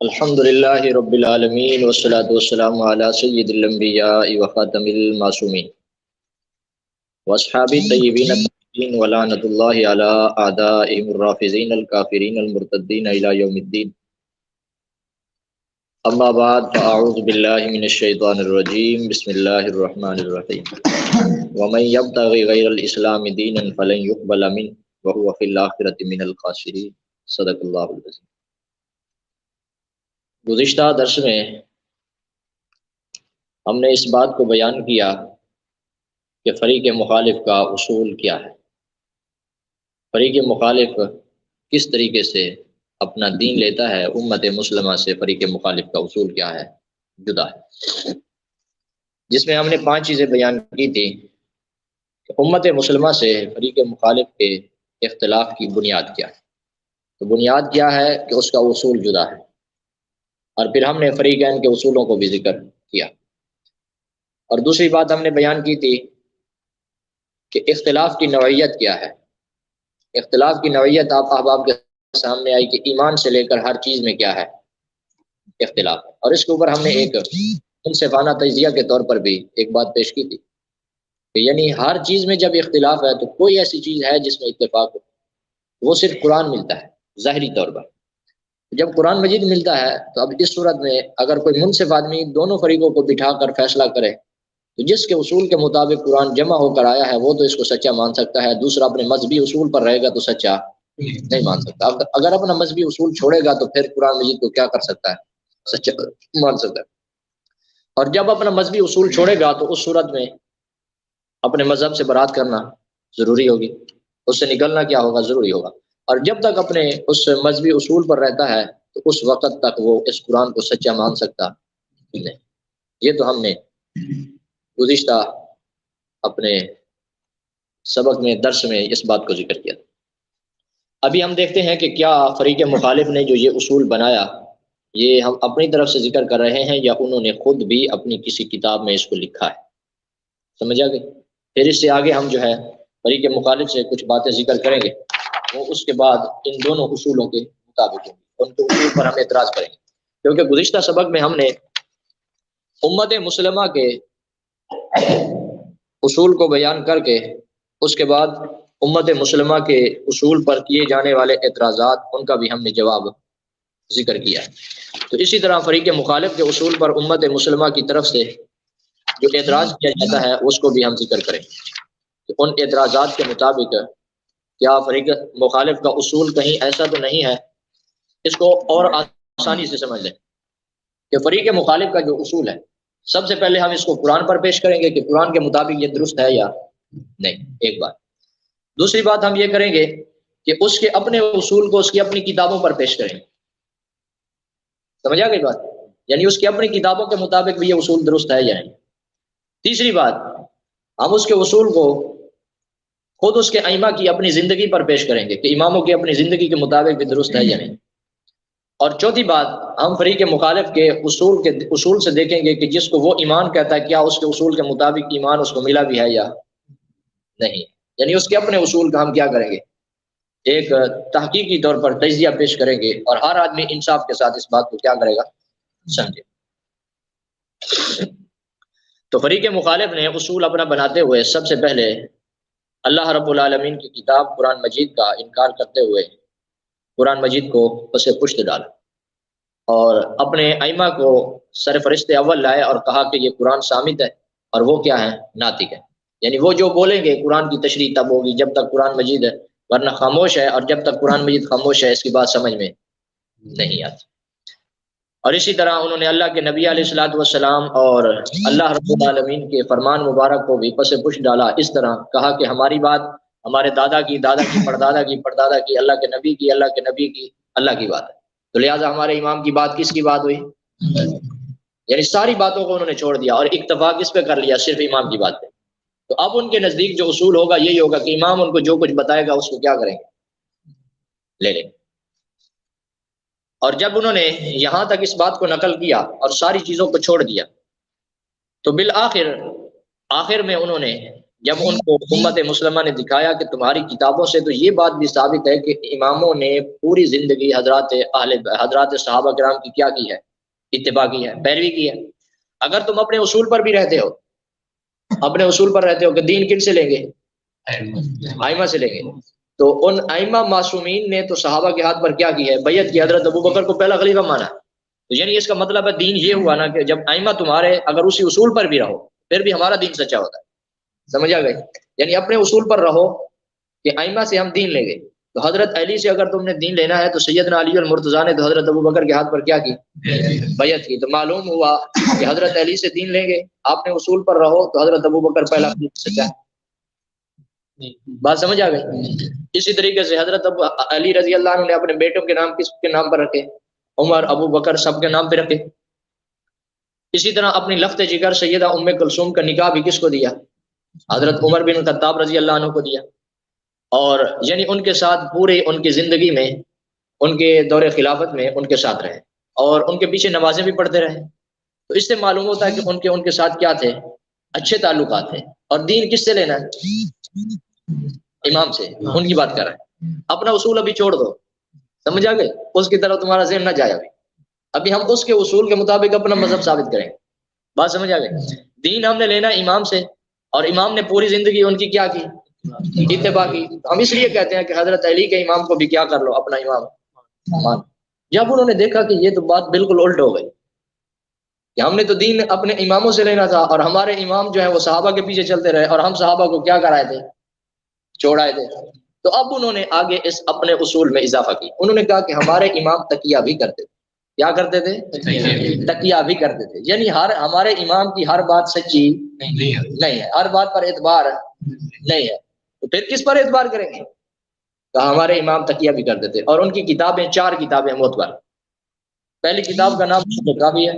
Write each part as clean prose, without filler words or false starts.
الحمد للہ رب العالمین والصلاة والسلام علی سید الانبیاء وخاتم المعصومین واصحاب الطیبین الطاہرین ولعنۃ اللہ علی اعدائهم الرافضین الکافرین المرتدین الی یوم الدین. اما بعد فاعوذ باللہ من الشیطان الرجیم. بسم اللہ الرحمن الرحیم. ومن یبتغی غیر الاسلام دینا فلن یقبل منہ وہو فی الآخرۃ من الخاسرین. صدق اللہ العظیم. گزشتہ درس میں ہم نے اس بات کو بیان کیا کہ فریق مخالف کا اصول کیا ہے، فریق مخالف کس طریقے سے اپنا دین لیتا ہے، امت مسلمہ سے فریق مخالف کا اصول کیا ہے، جدا ہے، جس میں ہم نے 5 چیزیں بیان کی تھی کہ امت مسلمہ سے فریق مخالف کے اختلاف کی بنیاد کیا ہے. تو بنیاد کیا ہے کہ اس کا اصول جدا ہے، اور پھر ہم نے فریقین کے اصولوں کو بھی ذکر کیا. اور دوسری بات ہم نے بیان کی تھی کہ اختلاف کی نوعیت کیا ہے. اختلاف کی نوعیت آپ احباب کے سامنے آئی کہ ایمان سے لے کر ہر چیز میں کیا ہے، اختلاف. اور اس کے اوپر ہم نے ایک منصفانہ تجزیہ کے طور پر بھی ایک بات پیش کی تھی کہ یعنی ہر چیز میں جب اختلاف ہے تو کوئی ایسی چیز ہے جس میں اتفاق ہو، وہ صرف قرآن ملتا ہے ظاہری طور پر. جب قرآن مجید ملتا ہے تو اب اس صورت میں اگر کوئی منصف آدمی دونوں فریقوں کو بٹھا کر فیصلہ کرے تو جس کے اصول کے مطابق قرآن جمع ہو کر آیا ہے وہ تو اس کو سچا مان سکتا ہے، دوسرا اپنے مذہبی اصول پر رہے گا تو سچا نہیں مان سکتا. اگر اپنا مذہبی اصول چھوڑے گا تو پھر قرآن مجید کو کیا کر سکتا ہے، سچا مان سکتا ہے. اور جب اپنا مذہبی اصول چھوڑے گا تو اس صورت میں اپنے مذہب سے برات کرنا ضروری ہوگی، اس سے نکلنا کیا ہوگا، ضروری ہوگا. اور جب تک اپنے اس مذہبی اصول پر رہتا ہے تو اس وقت تک وہ اس قرآن کو سچا مان سکتا نہیں. یہ تو ہم نے گزشتہ اپنے سبق میں درس میں اس بات کو ذکر کیا. ابھی ہم دیکھتے ہیں کہ کیا فریق مخالف نے جو یہ اصول بنایا یہ ہم اپنی طرف سے ذکر کر رہے ہیں یا انہوں نے خود بھی اپنی کسی کتاب میں اس کو لکھا ہے. سمجھا گئی؟ پھر اس سے آگے ہم جو ہے فریق مخالف سے کچھ باتیں ذکر کریں گے، وہ اس کے بعد ان دونوں اصولوں کے مطابق ہیں، ان کے اصول پر ہم اعتراض کریں گے. کیونکہ گزشتہ سبق میں ہم نے امت مسلمہ کے اصول کو بیان کر کے اس کے بعد امت مسلمہ کے اصول پر کیے جانے والے اعتراضات ان کا بھی ہم نے جواب ذکر کیا ہے. تو اسی طرح فریق مخالف کے اصول پر امت مسلمہ کی طرف سے جو اعتراض کیا جاتا ہے اس کو بھی ہم ذکر کریں کہ ان اعتراضات کے مطابق کیا فریق مخالف کا اصول کہیں ایسا تو نہیں ہے. اس کو اور آسانی سے سمجھ لیں کہ فریق مخالف کا جو اصول ہے سب سے پہلے ہم اس کو قرآن پر پیش کریں گے کہ قرآن کے مطابق یہ درست ہے یا نہیں، ایک بات. دوسری بات ہم یہ کریں گے کہ اس کے اپنے اصول کو اس کی اپنی کتابوں پر پیش کریں گے. سمجھا گئی بات؟ یعنی اس کی اپنی کتابوں کے مطابق بھی یہ اصول درست ہے یا نہیں. تیسری بات ہم اس کے اصول کو خود اس کے ائمہ کی اپنی زندگی پر پیش کریں گے کہ اماموں کی اپنی زندگی کے مطابق بھی درست ہے یا نہیں. اور چوتھی بات ہم فریق مخالف کے اصول سے دیکھیں گے کہ جس کو وہ ایمان کہتا ہے کیا اس کے اصول کے مطابق ایمان اس کو ملا بھی ہے یا نہیں. یعنی اس کے اپنے اصول کا ہم کیا کریں گے، ایک تحقیقی طور پر تجزیہ پیش کریں گے اور ہر آدمی انصاف کے ساتھ اس بات کو کیا کرے گا، سمجھے. تو فریق مخالف نے اصول اپنا بناتے ہوئے سب سے پہلے اللہ رب العالمین کی کتاب قرآن مجید کا انکار کرتے ہوئے قرآن مجید کو پس پشت ڈالا اور اپنے ائمہ کو سر فرشت اول لائے اور کہا کہ یہ قرآن صامت ہے اور وہ کیا ہے، ناطق ہے. یعنی وہ جو بولیں گے قرآن کی تشریح تب ہوگی جب تک قرآن مجید ہے، ورنہ خاموش ہے، اور جب تک قرآن مجید خاموش ہے اس کی بات سمجھ میں نہیں آتی. اور اسی طرح انہوں نے اللہ کے نبی علیہ الصلوۃ والسلام اور اللہ رب العالمین کے فرمان مبارک کو بھی پس پشت ڈالا. اس طرح کہا کہ ہماری بات ہمارے دادا کی پردادا کی پردادا کی، اللہ کے نبی کی اللہ کے نبی کی اللہ کی بات ہے، تو لہٰذا ہمارے امام کی بات کس کی بات ہوئی، یعنی ساری باتوں کو انہوں نے چھوڑ دیا اور اکتفا کس پہ کر لیا، صرف امام کی بات پہ. تو اب ان کے نزدیک جو اصول ہوگا یہی ہوگا کہ امام ان کو جو کچھ بتائے گا اس کو کیا کریں گے، لے لیں. اور جب انہوں نے یہاں تک اس بات کو نقل کیا اور ساری چیزوں کو چھوڑ دیا تو بالآخر میں انہوں نے جب ان کو امت مسلمہ نے دکھایا کہ تمہاری کتابوں سے تو یہ بات بھی ثابت ہے کہ اماموں نے پوری زندگی حضرات صحابہ کرام کی کیا کی ہے؟ اتباع کی ہے، پیروی کی ہے۔ اگر تم اپنے اصول پر بھی رہتے ہو، اپنے اصول پر رہتے ہو کہ دین کن سے لیں گے؟ ائمہ سے لیں گے، تو ان ائمہ معصومین نے تو صحابہ کے ہاتھ پر کیا کی ہے؟ بیعت کی، حضرت ابو بکر کو پہلا خلیفہ مانا۔ تو یعنی اس کا مطلب ہے دین یہ ہوا نا کہ جب ائمہ تمہارے اگر اسی اصول پر بھی رہو پھر بھی ہمارا دین سچا ہوتا ہے۔ سمجھ آ گئی؟ یعنی اپنے اصول پر رہو کہ ائمہ سے ہم دین لیں گے، تو حضرت علی سے اگر تم نے دین لینا ہے تو سیدنا علی المرتضیٰ نے تو حضرت ابو بکر کے ہاتھ پر کیا کی؟ بیعت کی۔ تو معلوم ہوا کہ حضرت علی سے دین لیں گے، آپ نے اصول پر رہو تو حضرت ابو بکر پہلا سچا ہے۔ بات سمجھ آ گئی؟ اسی طریقے سے حضرت علی رضی اللہ عنہ نے اپنے بیٹوں کے نام کس کے نام پر رکھے؟ عمر، ابو بکر، سب کے نام پہ رکھے۔ اسی طرح اپنی لخت جگر سیدہ ام کلثوم کا نکاح بھی کس کو دیا؟ حضرت عمر بن خطاب رضی اللہ عنہ کو دیا۔ اور یعنی ان کے ساتھ پورے ان کی زندگی میں، ان کے دور خلافت میں ان کے ساتھ رہے اور ان کے پیچھے نمازیں بھی پڑھتے رہے۔ تو اس سے معلوم ہوتا ہے کہ ان کے ساتھ کیا تھے؟ اچھے تعلقات تھے۔ اور دین کس سے لینا ہے؟ امام سے۔ ان کی بات کر رہے ہیں۔ اپنا اصول ابھی چھوڑ دو، سمجھ آ گئے؟ اس کی طرف تمہارا ذہن نہ جائے۔ ابھی ہم اس کے اصول کے مطابق اپنا مذہب ثابت کریں۔ بات سمجھ آ گئی؟ دین ہم نے لینا امام سے، اور امام نے پوری زندگی ان کی کیا کی؟ اتباع کی۔ ہم اس لیے کہتے ہیں کہ حضرت علی کے امام کو بھی کیا کر لو؟ اپنا امام مان۔ جب انہوں نے دیکھا کہ یہ تو بات بالکل الٹ ہو گئی کہ ہم نے تو دین اپنے اماموں سے لینا تھا اور ہمارے امام جو ہے وہ صحابہ کے پیچھے چلتے رہے اور ہم صحابہ کو کیا کرائے تھے؟ چھوڑائے تھے۔ تو اب انہوں نے آگے اس اپنے اصول میں اضافہ کی۔ انہوں نے کہا کہ ہمارے امام تقیہ بھی کرتے تھے۔ کیا کرتے تھے؟ تقیہ بھی کرتے تھے۔ یعنی ہمارے امام کی ہر بات سچی نہیں ہے، ہر بات پر اعتبار نہیں ہے، تو پھر کس پر اعتبار کریں گے؟ کہا ہمارے امام تقیہ بھی کرتے تھے۔ اور ان کی کتابیں 4 کتابیں معتبر۔ پہلی کتاب کا نام کافی ہے،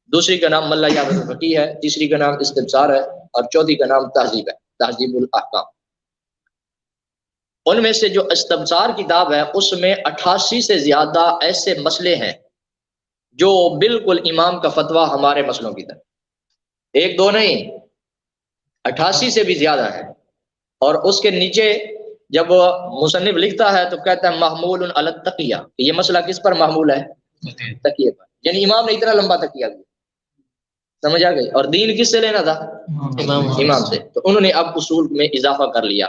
دوسری کا نام ملا یاد الفقی ہے، تیسری کا نام استبصار ہے، اور چوتھی کا نام تہذیب ہے، تہذیب الاحکام۔ ان میں سے جو استبصار کتاب ہے اس میں 88 سے زیادہ ایسے مسئلے ہیں جو بالکل امام کا فتویٰ ہمارے مسئلوں کی طرح، 1 2 نہیں، 88 سے بھی زیادہ ہے۔ اور اس کے نیچے جب مصنف لکھتا ہے تو کہتا ہے محمول علی التقیہ، کہ یہ مسئلہ کس پر محمول ہے؟ تقیہ پر۔ یعنی امام نے اتنا لمبا تقیہ کیا۔ سمجھ آ گئی؟ اور دین کس سے لینا تھا؟ امام سے۔ تو انہوں نے اب اصول میں اضافہ کر لیا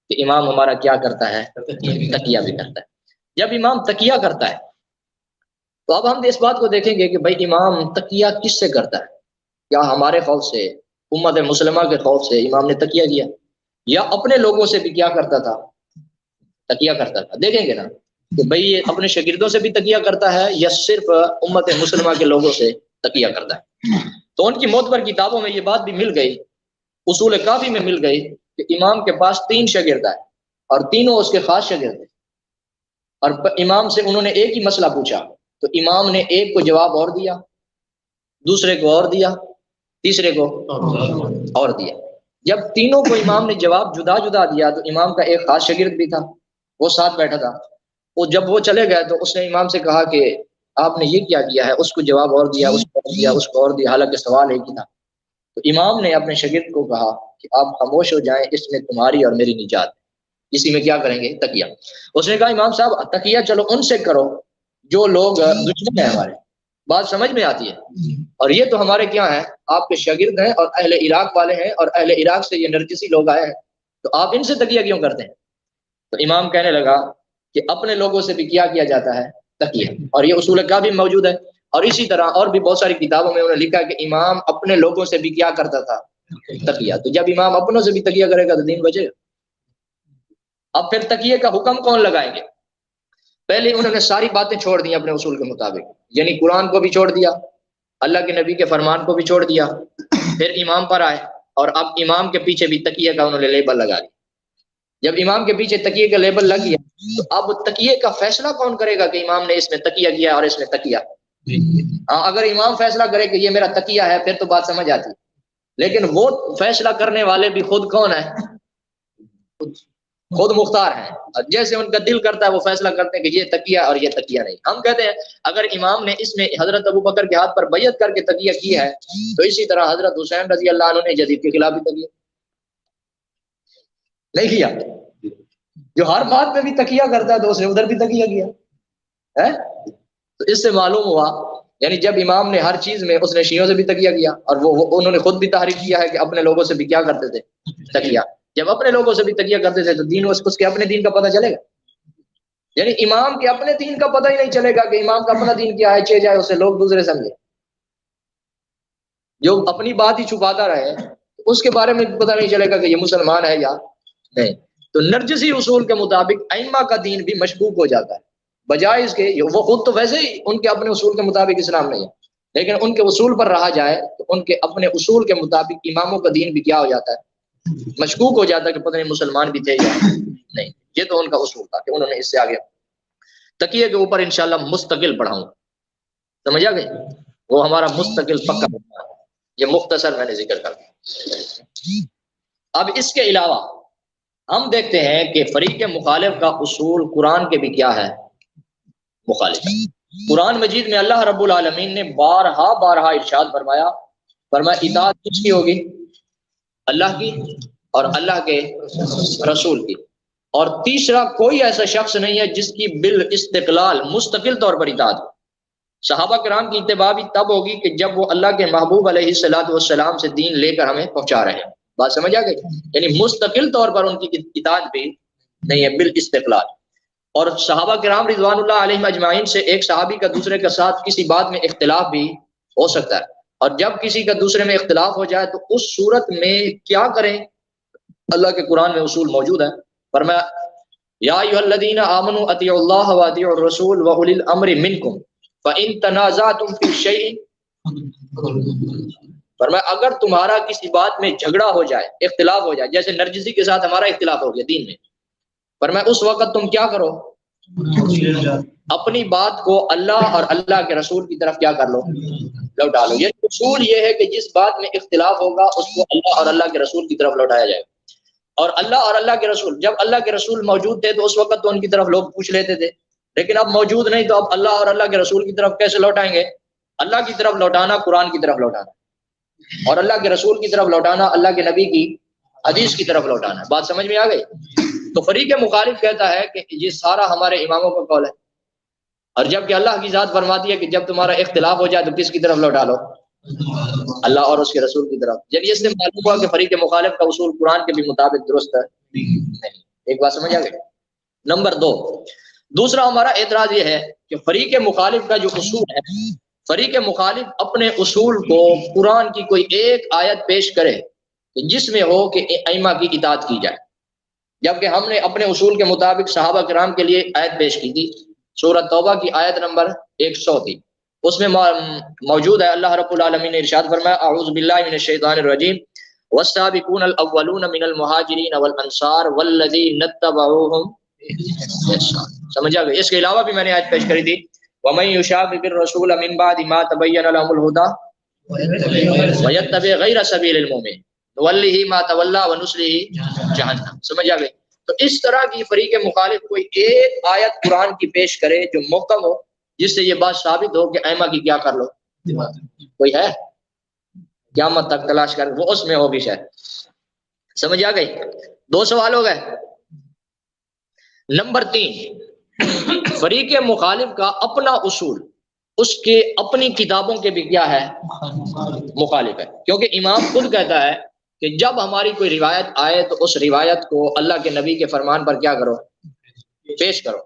کہ امام ہمارا کیا کرتا ہے؟ تقیہ بھی کرتا ہے۔ جب امام تقیہ کرتا ہے تو اب ہم اس بات کو دیکھیں گے کہ بھائی امام تقیہ کس سے کرتا ہے؟ کیا ہمارے خوف سے، امت مسلمہ کے خوف سے امام نے تقیہ کیا، یا اپنے لوگوں سے بھی کیا کرتا تھا؟ تقیہ کرتا تھا۔ دیکھیں گے نا کہ بھئی یہ اپنے شاگردوں سے بھی تقیہ کرتا ہے یا صرف امت مسلمہ کے لوگوں سے تقیہ کرتا ہے۔ تو ان کی معتبر کتابوں میں یہ بات بھی مل گئی، اصول کافی میں مل گئی کہ امام کے پاس 3 شاگرد ہیں اور تینوں اس کے خاص شاگرد ہیں۔ اور امام سے انہوں نے ایک ہی مسئلہ پوچھا تو امام نے ایک کو جواب اور دیا، دوسرے کو اور دیا، تیسرے کو اور دیا۔ جب تینوں کو امام نے جواب جدا جدا دیا تو امام کا ایک خاص شاگرد بھی تھا، وہ ساتھ بیٹھا تھا۔ وہ جب وہ چلے گئے تو اس نے امام سے کہا کہ آپ نے یہ کیا کیا ہے؟ اس کو جواب اور دیا، اس کو اور دیا، اس کو اور دیا، حالانکہ سوال ایک ہی تھا۔ تو امام نے اپنے شاگرد کو کہا کہ آپ خاموش ہو جائیں، اس میں تمہاری اور میری نجات، اسی میں کیا کریں گے؟ تقیہ۔ اس نے کہا امام صاحب تقیہ چلو ان سے کرو جو لوگ دشمن ہیں ہمارے۔ بات سمجھ میں آتی ہے؟ اور یہ تو ہمارے کیا ہیں؟ آپ کے شاگرد ہیں اور اہل عراق والے ہیں، اور اہل عراق سے یہ نرجسی لوگ آئے ہیں، تو آپ ان سے تقیہ کیوں کرتے ہیں؟ تو امام کہنے لگا کہ اپنے لوگوں سے بھی کیا جاتا ہے؟ تقیہ۔ اور یہ اصول کا بھی موجود ہے، اور اسی طرح اور بھی بہت ساری کتابوں میں انہوں نے لکھا کہ امام اپنے لوگوں سے بھی کیا کرتا تھا؟ تقیہ۔ تو جب امام اپنوں سے بھی تقیہ کرے گا تو دین بچے گا۔ اب پھر تقیہ کا حکم کون لگائیں گے؟ پہلے انہوں نے ساری باتیں چھوڑ دی اپنے اصول کے مطابق، یعنی قرآن کو بھی چھوڑ دیا، اللہ کے نبی کے فرمان کو بھی چھوڑ دیا، پھر امام پر آئے اور اب امام کے پیچھے بھی تقیہ کا انہوں نے لیبل لگا دیا۔ جب امام کے پیچھے تقیہ کا لیبل لگ گیا تو اب تقیہ کا فیصلہ کون کرے گا کہ امام نے اس میں تقیہ کیا اور اس میں تقیہ؟ ہاں، اگر امام فیصلہ کرے کہ یہ میرا تقیہ ہے پھر تو بات سمجھ آتی، لیکن وہ فیصلہ کرنے والے بھی خود کون ہیں؟ خود مختار ہیں، جیسے ان کا دل کرتا ہے وہ فیصلہ کرتے ہیں کہ یہ تقیہ اور یہ تقیہ نہیں۔ ہم کہتے ہیں اگر امام نے اس میں حضرت ابو بکر کے ہاتھ پر بیعت کر کے تقیہ کی ہے تو اسی طرح حضرت حسین رضی اللہ عنہ نے یزید کے خلاف بھی تقیہ۔ نہیں کیا؟ جو ہر بات میں بھی تکیہ کرتا ہے تو اس نے ادھر بھی تکیہ کیا ہے. تو اس سے معلوم ہوا یعنی جب امام نے ہر چیز میں اس نے شیعوں سے بھی تکیہ کیا، اور وہ انہوں نے خود بھی تحریف کیا ہے کہ اپنے لوگوں سے بھی کیا کرتے تھے تکیہ. جب اپنے لوگوں سے بھی تکیہ کرتے تھے تو دین اس کے اپنے دین کا پتہ چلے گا؟ یعنی امام کے اپنے دین کا پتہ ہی نہیں چلے گا کہ امام کا اپنا دین کیا ہے، چے جائے اسے لوگ دوسرے سمجھے. جو اپنی بات ہی چھپاتا رہے اس کے بارے میں پتہ نہیں چلے گا کہ یہ مسلمان ہے یا نہیں. تو نرجسی اصول کے مطابق ائمہ کا دین بھی مشکوک ہو جاتا ہے، بجائے اس کے وہ خود تو ویسے ہی ان کے اپنے اصول کے مطابق اسلام نہیں ہے، لیکن ان کے اصول پر رہا جائے تو ان کے اپنے اصول کے مطابق اماموں کا دین بھی کیا ہو جاتا ہے، مشکوک ہو جاتا ہے کہ پتہ نہیں مسلمان بھی تھے یا نہیں. یہ تو ان کا اصول تھا کہ انہوں نے اس سے آگے تکیے کے اوپر انشاءاللہ مستقل پڑھاؤں. سمجھ آ گئی؟ وہ ہمارا مستقل پکا ہے. یہ مختصر میں نے ذکر کر دیا. اب اس کے علاوہ ہم دیکھتے ہیں کہ فریق مخالف کا اصول قرآن کے بھی کیا ہے، مخالف ہے. قرآن مجید میں اللہ رب العالمین نے بارہا ارشاد فرمایا اطاعت کس کی ہوگی؟ اللہ کی اور اللہ کے رسول کی. اور تیسرا کوئی ایسا شخص نہیں ہے جس کی بالاستقلال مستقل طور پر اطاعت ہو. صحابہ کرام کی اتباع بھی تب ہوگی کہ جب وہ اللہ کے محبوب علیہ الصلوۃ والسلام سے دین لے کر ہمیں پہنچا رہے ہیں. بات سمجھ آ گئی؟ یعنی مستقل طور پر ان کی اطاعت بھی نہیں ہے، بالاستقلال. اور صحابہ کرام رضوان اللہ علیہم اجمعین سے ایک صحابی کا دوسرے کے ساتھ کسی بات میں اختلاف بھی ہو سکتا ہے، اور جب کسی کا دوسرے میں اختلاف ہو جائے تو اس صورت میں کیا کریں؟ اللہ کے قرآن میں اصول موجود ہے. فرمایا یا ایھا الذین آمنوا اطیعوا اللہ واطیعوا الرسول واولی الامر منکم فان تنازعتم فی شیء، فرمایا اگر تمہارا کسی بات میں جھگڑا ہو جائے، اختلاف ہو جائے، جیسے نرجسی کے ساتھ ہمارا اختلاف ہو گیا دین میں، فرمایا اس وقت تم کیا کرو؟ اپنی بات کو اللہ اور اللہ کے رسول کی طرف کیا کر لو؟ لوٹا لو. یہ اصول یہ ہے کہ جس بات میں اختلاف ہوگا اس کو اللہ اور اللہ کے رسول کی طرف لوٹایا جائے. اور اللہ اور اللہ کے رسول، جب اللہ کے رسول موجود تھے تو اس وقت تو ان کی طرف لوگ پوچھ لیتے تھے، لیکن اب موجود نہیں تو اب اللہ اور اللہ کے رسول کی طرف کیسے لوٹائیں گے؟ اللہ کی طرف لوٹانا قرآن کی طرف لوٹانا، اور اللہ کے رسول کی طرف لوٹانا اللہ کے نبی کی حدیث کی طرف لوٹانا. بات سمجھ میں آ گئی؟ تو فریق مخالف کہتا ہے کہ یہ سارا ہمارے اماموں کا قول ہے، اور جبکہ اللہ کی ذات فرماتی ہے کہ جب تمہارا اختلاف ہو جائے تو کس کی طرف لوٹا لو؟ اللہ اور اس کے رسول کی طرف. جب اس سے معلوم ہوا کہ فریق مخالف کا اصول قرآن کے بھی مطابق درست ہے نہیں. ایک بات سمجھ آ گئی؟ نمبر 2، دوسرا ہمارا اعتراض یہ ہے کہ فریق مخالف کا جو اصول ہے، فریق مخالف اپنے اصول کو قرآن کی کوئی ایک آیت پیش کرے کہ جس میں ہو کہ ائمہ کی اطاعت کی جائے، جبکہ ہم نے اپنے اصول کے مطابق صحابہ کرام کے لیے آیت پیش کی تھی. سورہ توبہ کی آیت نمبر 100 تھی، اس میں موجود ہے اللہ رب العالمین نے ارشاد فرمایا اعوذ باللہ من الشیطان الرجیم والسابقون الاولون من المہاجرین والانصار والذین اتبعوہم بإحسان. سمجھ آ گئی؟ اس کے علاوہ بھی میں نے آیت پیش کری تھی ومن یشاقق الرسول من بعد ما تبین لهم الهدى ويتبع غیر سبیل المؤمنین نولہ ما تولى ونصلہ جہنم. سمجھ آ گئی؟ تو اس طرح کی فریق مخالف کوئی ایک آیت قرآن کی پیش کرے جو محکم ہو، جس سے یہ بات ثابت ہو کہ ائمہ کی کیا کر لو. کوئی ہے؟ قیامت تک تلاش کر، وہ اس میں ہوگی شاید. سمجھ آ گئی؟ 2 سوال ہو گئے. نمبر 3، فریق مخالف کا اپنا اصول اس کے اپنی کتابوں کے بھی کیا ہے؟ مخالف ہے. کیونکہ امام خود کہتا ہے کہ جب ہماری کوئی روایت آئے تو اس روایت کو اللہ کے نبی کے فرمان پر کیا کرو؟ پیش کرو.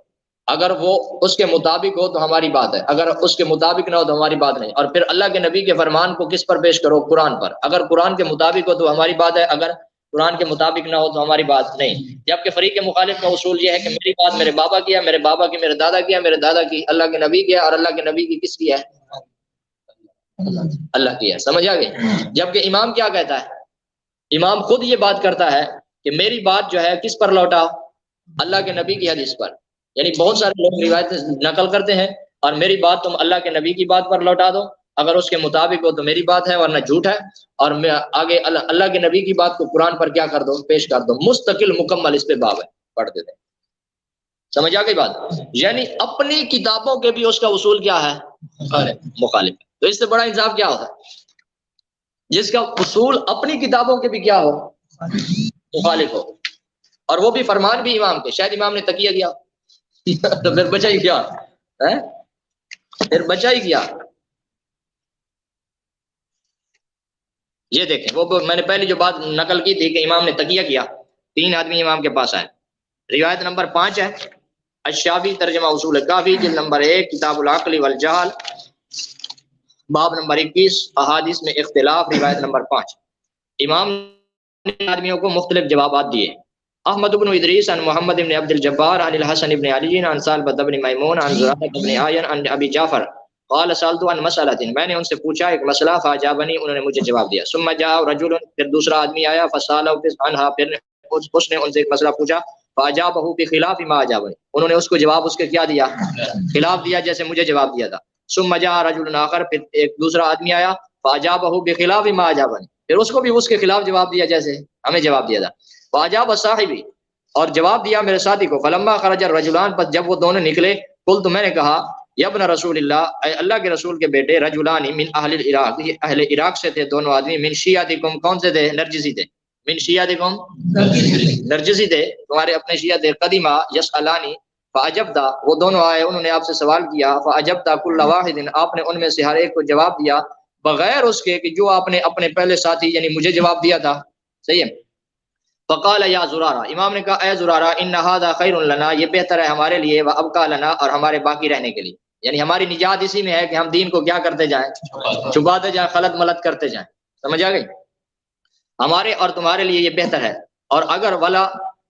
اگر وہ اس کے مطابق ہو تو ہماری بات ہے، اگر اس کے مطابق نہ ہو تو ہماری بات نہیں. اور پھر اللہ کے نبی کے فرمان کو کس پر پیش کرو؟ قرآن پر. اگر قرآن کے مطابق ہو تو ہماری بات ہے، اگر قرآن کے مطابق نہ ہو تو ہماری بات نہیں. جبکہ فریق مخالف کا اصول یہ ہے کہ میری بات میرے بابا کی ہے، میرے بابا کی میرے دادا کی ہے، میرے دادا کی اللہ کے نبی کی ہے، اور اللہ کے نبی کی کس کی ہے؟ اللہ کی ہے. سمجھ آ گئی؟ جبکہ امام کیا کہتا ہے؟ امام خود یہ بات کرتا ہے کہ میری بات جو ہے کس پر لوٹا؟ اللہ کے نبی کی حدیث پر. یعنی بہت سارے لوگ روایتیں نقل کرتے ہیں اور میری بات تم اللہ کے نبی کی بات پر لوٹا دو، اگر اس کے مطابق ہو تو میری بات ہے ورنہ جھوٹ ہے، اور میں آگے اللہ کے نبی کی بات کو قرآن پر کیا کر دو؟ پیش کر دو. مستقل مکمل اس پہ باب ہے، پڑھ دیتے ہیں. سمجھ آ گئی بات؟ یعنی اپنی کتابوں کے بھی اس کا اصول کیا ہے؟ مخالف. تو اس سے بڑا انصاف کیا ہوتا ہے؟ جس کا اصول اپنی کتابوں کے بھی کیا ہو؟ مخالف ہو. اور وہ بھی فرمان بھی امام کے، شاید امام نے تکیہ کیا تو پھر بچا ہی کیا ہے، پھر بچا ہی کیا. یہ دیکھیں وہ میں نے پہلی جو بات نقل کی تھی کہ امام نے تکیہ کیا، 3 آدمی امام کے پاس آئے. روایت نمبر 5 ہے الشافعی ترجمہ اصول کافی جلد نمبر 1 کتاب العقل والجہل باب نمبر 21 احادیث میں اختلاف. روایت نمبر 5، امام نے آدمیوں کو مختلف جوابات دیے. احمد بن ادریس عن محمد بن عبد الجبار عن الحسن بن علی عن سالبۃ بن میمون عن زرارہ بن عین عن ابی جعفر قال سالت عن مسئلۃ، میں نے ان سے پوچھا ایک مسئلہ، فاجابنی، انہوں نے مجھے جواب دیا. ثم جاء رجل، پھر دوسرا آدمی آیا، فسالہ عنہا، پھر اس نے ان سے ایک مسئلہ پوچھا، فاجابہ بخلاف ما اجابنی، انہوں نے اس کو جواب اس کے کیا دیا، خلاف دیا جیسے مجھے جواب دیا تھا. ثم جاء رجل آخر، پھر ایک دوسرا آدمی آیا، فاجابہ بخلاف ما اجابنی، پھر اس کو بھی اس کے خلاف جواب دیا جیسے ہمیں جواب دیا تھا. فاجاب صاحبی، اور جواب دیا میرے ساتھی کو. فلما خرج الرجلان، پس جب وہ دونوں نکلے، قلت، میں نے کہا، یا ابن رسول اللہ، اے اللہ کے رسول کے بیٹے، رجلان من اہل العراق، یہ اہل عراق سے تھے دونوں آدمی، من شیعتکم، کون سے تھے، نرجسی تھے، من شیعتکم، نرجسی تھے، تمہارے اپنے شیعہ تھے. قدیما یسالانی فاجبتا، وہ دونوں آئے، انہوں نے آپ سے سوال کیا، فاجبتا کل واحد، آپ نے ان میں سے ہر ایک کو جواب دیا، بغیر اس کے کہ جو آپ نے اپنے پہلے ساتھی یعنی مجھے جواب دیا تھا. صحیح ہے. فقال یا زرارہ، امام نے کہا اے زرارہ، ان ھذا خیر لنا، یہ بہتر ہے ہمارے لیے، وابقى لنا، اور ہمارے باقی رہنے کے لیے، یعنی ہماری نجات اسی میں ہے کہ ہم دین کو کیا کرتے جائیں، چھپاتے جائیں، خلط ملط کرتے جائیں. سمجھ آ گئی، ہمارے اور تمہارے لیے یہ بہتر ہے. اور اگر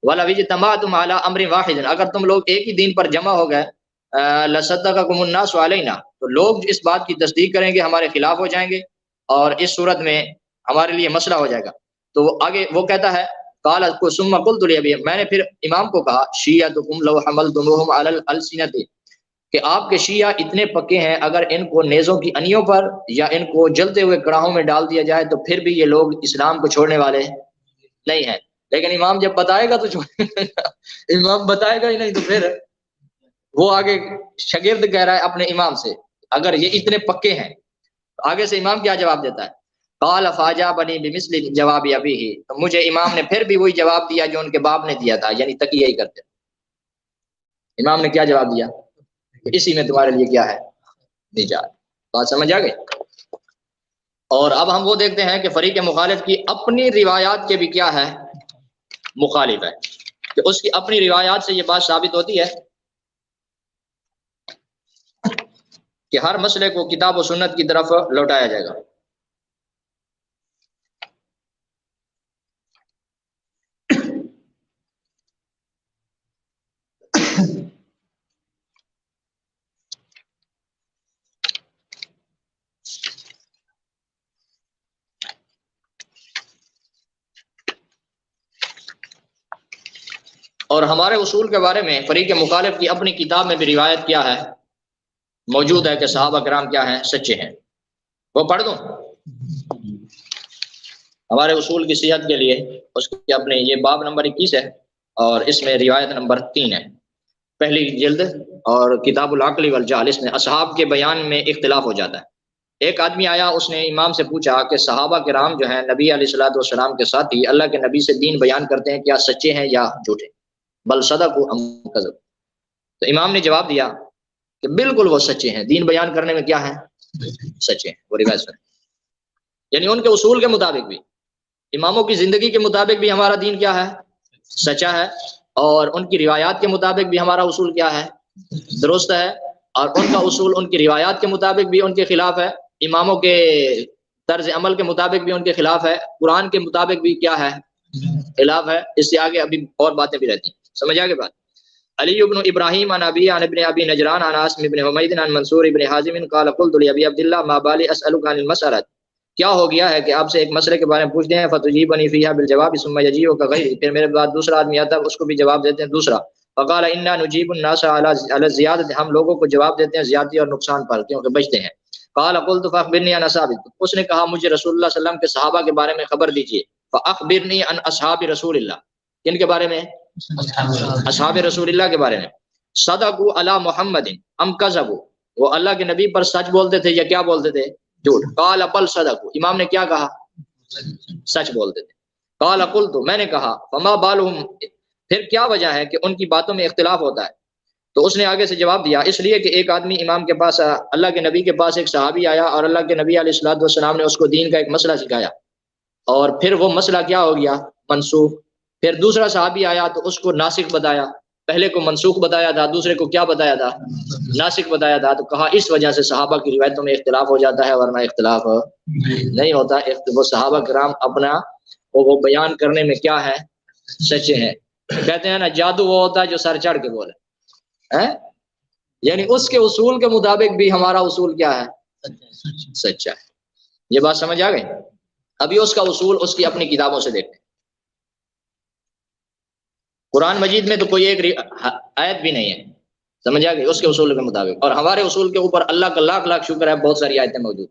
ولا اجتمعتم علی امر واحد، اگر تم لوگ ایک ہی دین پر جمع ہو گئے، لصدقکم الناس علینا، تو لوگ اس بات کی تصدیق کریں گے، ہمارے خلاف ہو جائیں گے، اور اس صورت میں ہمارے لیے مسئلہ ہو جائے گا. تو آگے وہ کہتا ہے، قال ثم قلت لابی، میں نے پھر امام کو کہا، شیعتکم لو حملتموہم علی الالسنۃ، کہ آپ کے شیعہ اتنے پکے ہیں، اگر ان کو نیزوں کی انیوں پر یا ان کو جلتے ہوئے کڑاہوں میں ڈال دیا جائے تو پھر بھی یہ لوگ اسلام کو چھوڑنے والے نہیں ہیں. لیکن امام جب بتائے گا تو امام بتائے گا ہی نہیں، تو پھر وہ آگے شاگرد کہہ رہا ہے اپنے امام سے، اگر یہ اتنے پکے ہیں، آگے سے امام کیا جواب دیتا ہے، قال فاجابنی بمثل جواب ابیہ، تو مجھے امام نے پھر بھی وہی جواب دیا جو ان کے باپ نے دیا تھا، یعنی تقیہ ہی کرتے. امام نے کیا جواب دیا، اسی میں تمہارے لیے کیا ہے، نجات. بات سمجھ آ گئی. اور اب ہم وہ دیکھتے ہیں کہ فریق مخالف کی اپنی روایات کے بھی کیا ہے، مخالف ہے، کہ اس کی اپنی روایات سے یہ بات ثابت ہوتی ہے کہ ہر مسئلے کو کتاب و سنت کی طرف لوٹایا جائے گا. اور ہمارے اصول کے بارے میں فریق مخالف کی اپنی کتاب میں بھی روایت کیا ہے، موجود ہے کہ صحابہ کرام کیا ہیں، سچے ہیں. وہ پڑھ دوں ہمارے اصول کی صحت کے لیے، اس کی اپنے یہ باب نمبر 21 ہے، اور اس میں روایت نمبر 3 ہے، پہلی جلد، اور کتاب العقل والجہل. اس میں اصحاب کے بیان میں اختلاف ہو جاتا ہے. ایک آدمی آیا، اس نے امام سے پوچھا کہ صحابہ کرام جو ہیں نبی علیہ الصلوۃ والسلام کے ساتھی، اللہ کے نبی سے دین بیان کرتے ہیں، کیا سچے ہیں یا جھوٹے، بل صدقوا ام کذب. تو امام نے جواب دیا کہ بالکل وہ سچے ہیں، دین بیان کرنے میں کیا ہے، سچے ہیں. وہ روایت سنیں، یعنی ان کے اصول کے مطابق بھی، اماموں کی زندگی کے مطابق بھی ہمارا دین کیا ہے، سچا ہے، اور ان کی روایات کے مطابق بھی ہمارا اصول کیا ہے، درست ہے، اور ان کا اصول ان کی روایات کے مطابق بھی ان کے خلاف ہے، اماموں کے طرز عمل کے مطابق بھی ان کے خلاف ہے، قرآن کے مطابق بھی کیا ہے، خلاف ہے. اس سے آگے ابھی اور باتیں بھی رہتی ہیں. سمجھ آگے بات. علی ابن ابراہیم عن ابی عن ابن ابی نجران عن عاصم ابن حمید عن منصور ابن حازم قال قلت لابی عبداللہ ما بالی اسألک عن المسألہ، کیا ہو گیا ہے کہ آپ سے ایک مسئلے کے بارے میں پوچھتے ہیں، فتجیبنی فیہا بالجواب ثم یجیبک غیری، پھر میرے بعد دوسرا آدمی آتا ہے اس کو بھی جواب دیتے ہیں دوسرا. فقال انا نجیب الناس علی الزیادۃ، ہم لوگوں کو جواب دیتے ہیں زیادتی اور نقصان پر، کیونکہ بچتے ہیں. قال قلت فاخبرنی عن اصحابی، اس نے کہا مجھے رسول اللہ صلی اللہ علیہ وسلم کے صحابہ کے بارے میں خبر دیجیے. فاخبرنی عن اصحاب رسول اللہ، کن کے بارے میں، اصحاب رسول اللہ کے بارے میں. صدقوا علی محمد ام کذبوا، وہ اللہ کے نبی پر سچ بولتے تھے یا کیا بولتے تھے، جھوٹ. قال بل صدقوا، امام نے کیا کہا، سچ بولتے تھے. قال قلت، میں نے کہا، فما بالهم پھر کیا وجہ ہے کہ ان کی باتوں میں اختلاف ہوتا ہے؟ تو اس نے آگے سے جواب دیا، اس لیے کہ ایک آدمی امام کے پاس، اللہ کے نبی کے پاس ایک صحابی آیا اور اللہ کے نبی علیہ الصلوۃ والسلام نے اس کو دین کا ایک مسئلہ سکھایا، اور پھر وہ مسئلہ کیا ہو گیا؟ منسوخ۔ پھر دوسرا صحابی آیا تو اس کو ناسخ بتایا، پہلے کو منسوخ بتایا تھا، دوسرے کو کیا بتایا تھا؟ ناسخ بتایا تھا۔ تو کہا اس وجہ سے صحابہ کی روایتوں میں اختلاف ہو جاتا ہے، ورنہ اختلاف نہیں ہوتا۔ وہ صحابہ کرام اپنا وہ بیان کرنے میں کیا ہے؟ سچے ہیں۔ کہتے ہیں نا جادو وہ ہوتا ہے جو سر چڑھ کے بولے، یعنی اس کے اصول کے مطابق بھی ہمارا اصول کیا ہے؟ سچا ہے۔ یہ بات سمجھ آ گئی؟ ابھی اس کا اصول اس کی اپنی کتابوں سے دیکھیں۔ قرآن مجید میں تو کوئی ایک آیت بھی نہیں ہے، سمجھ آ گئی، اس کے اصول کے مطابق، اور ہمارے اصول کے اوپر اللہ کا لاکھ لاکھ شکر ہے بہت ساری آیتیں موجود ہیں،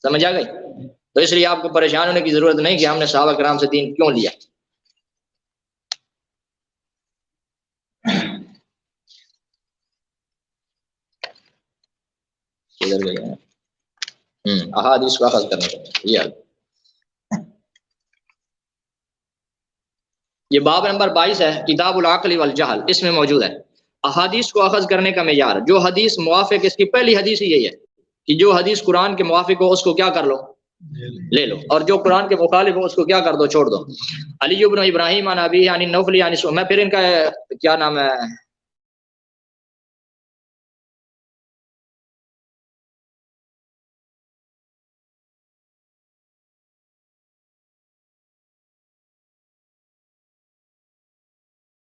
سمجھ آ گئی؟ تو اس لیے آپ کو پریشان ہونے کی ضرورت نہیں کہ ہم نے صحابہ کرام سے دین کیوں لیا۔ احادیث کو اخذ کرنے کا یہ باب نمبر 22 ہے، کتاب العقل والجہل، اس میں موجود ہے احادیث کو اخذ کرنے کا معیار۔ جو حدیث موافق، اس کی پہلی حدیث ہی یہی ہے کہ جو حدیث قرآن کے موافق ہو اس کو کیا کر لو؟ لے لو، اور جو قرآن کے مخالف ہو اس کو کیا کر دو؟ چھوڑ دو۔ علی بن ابراہیم عن ابی عن النوفل عن، میں پھر ان کا کیا نام ہے،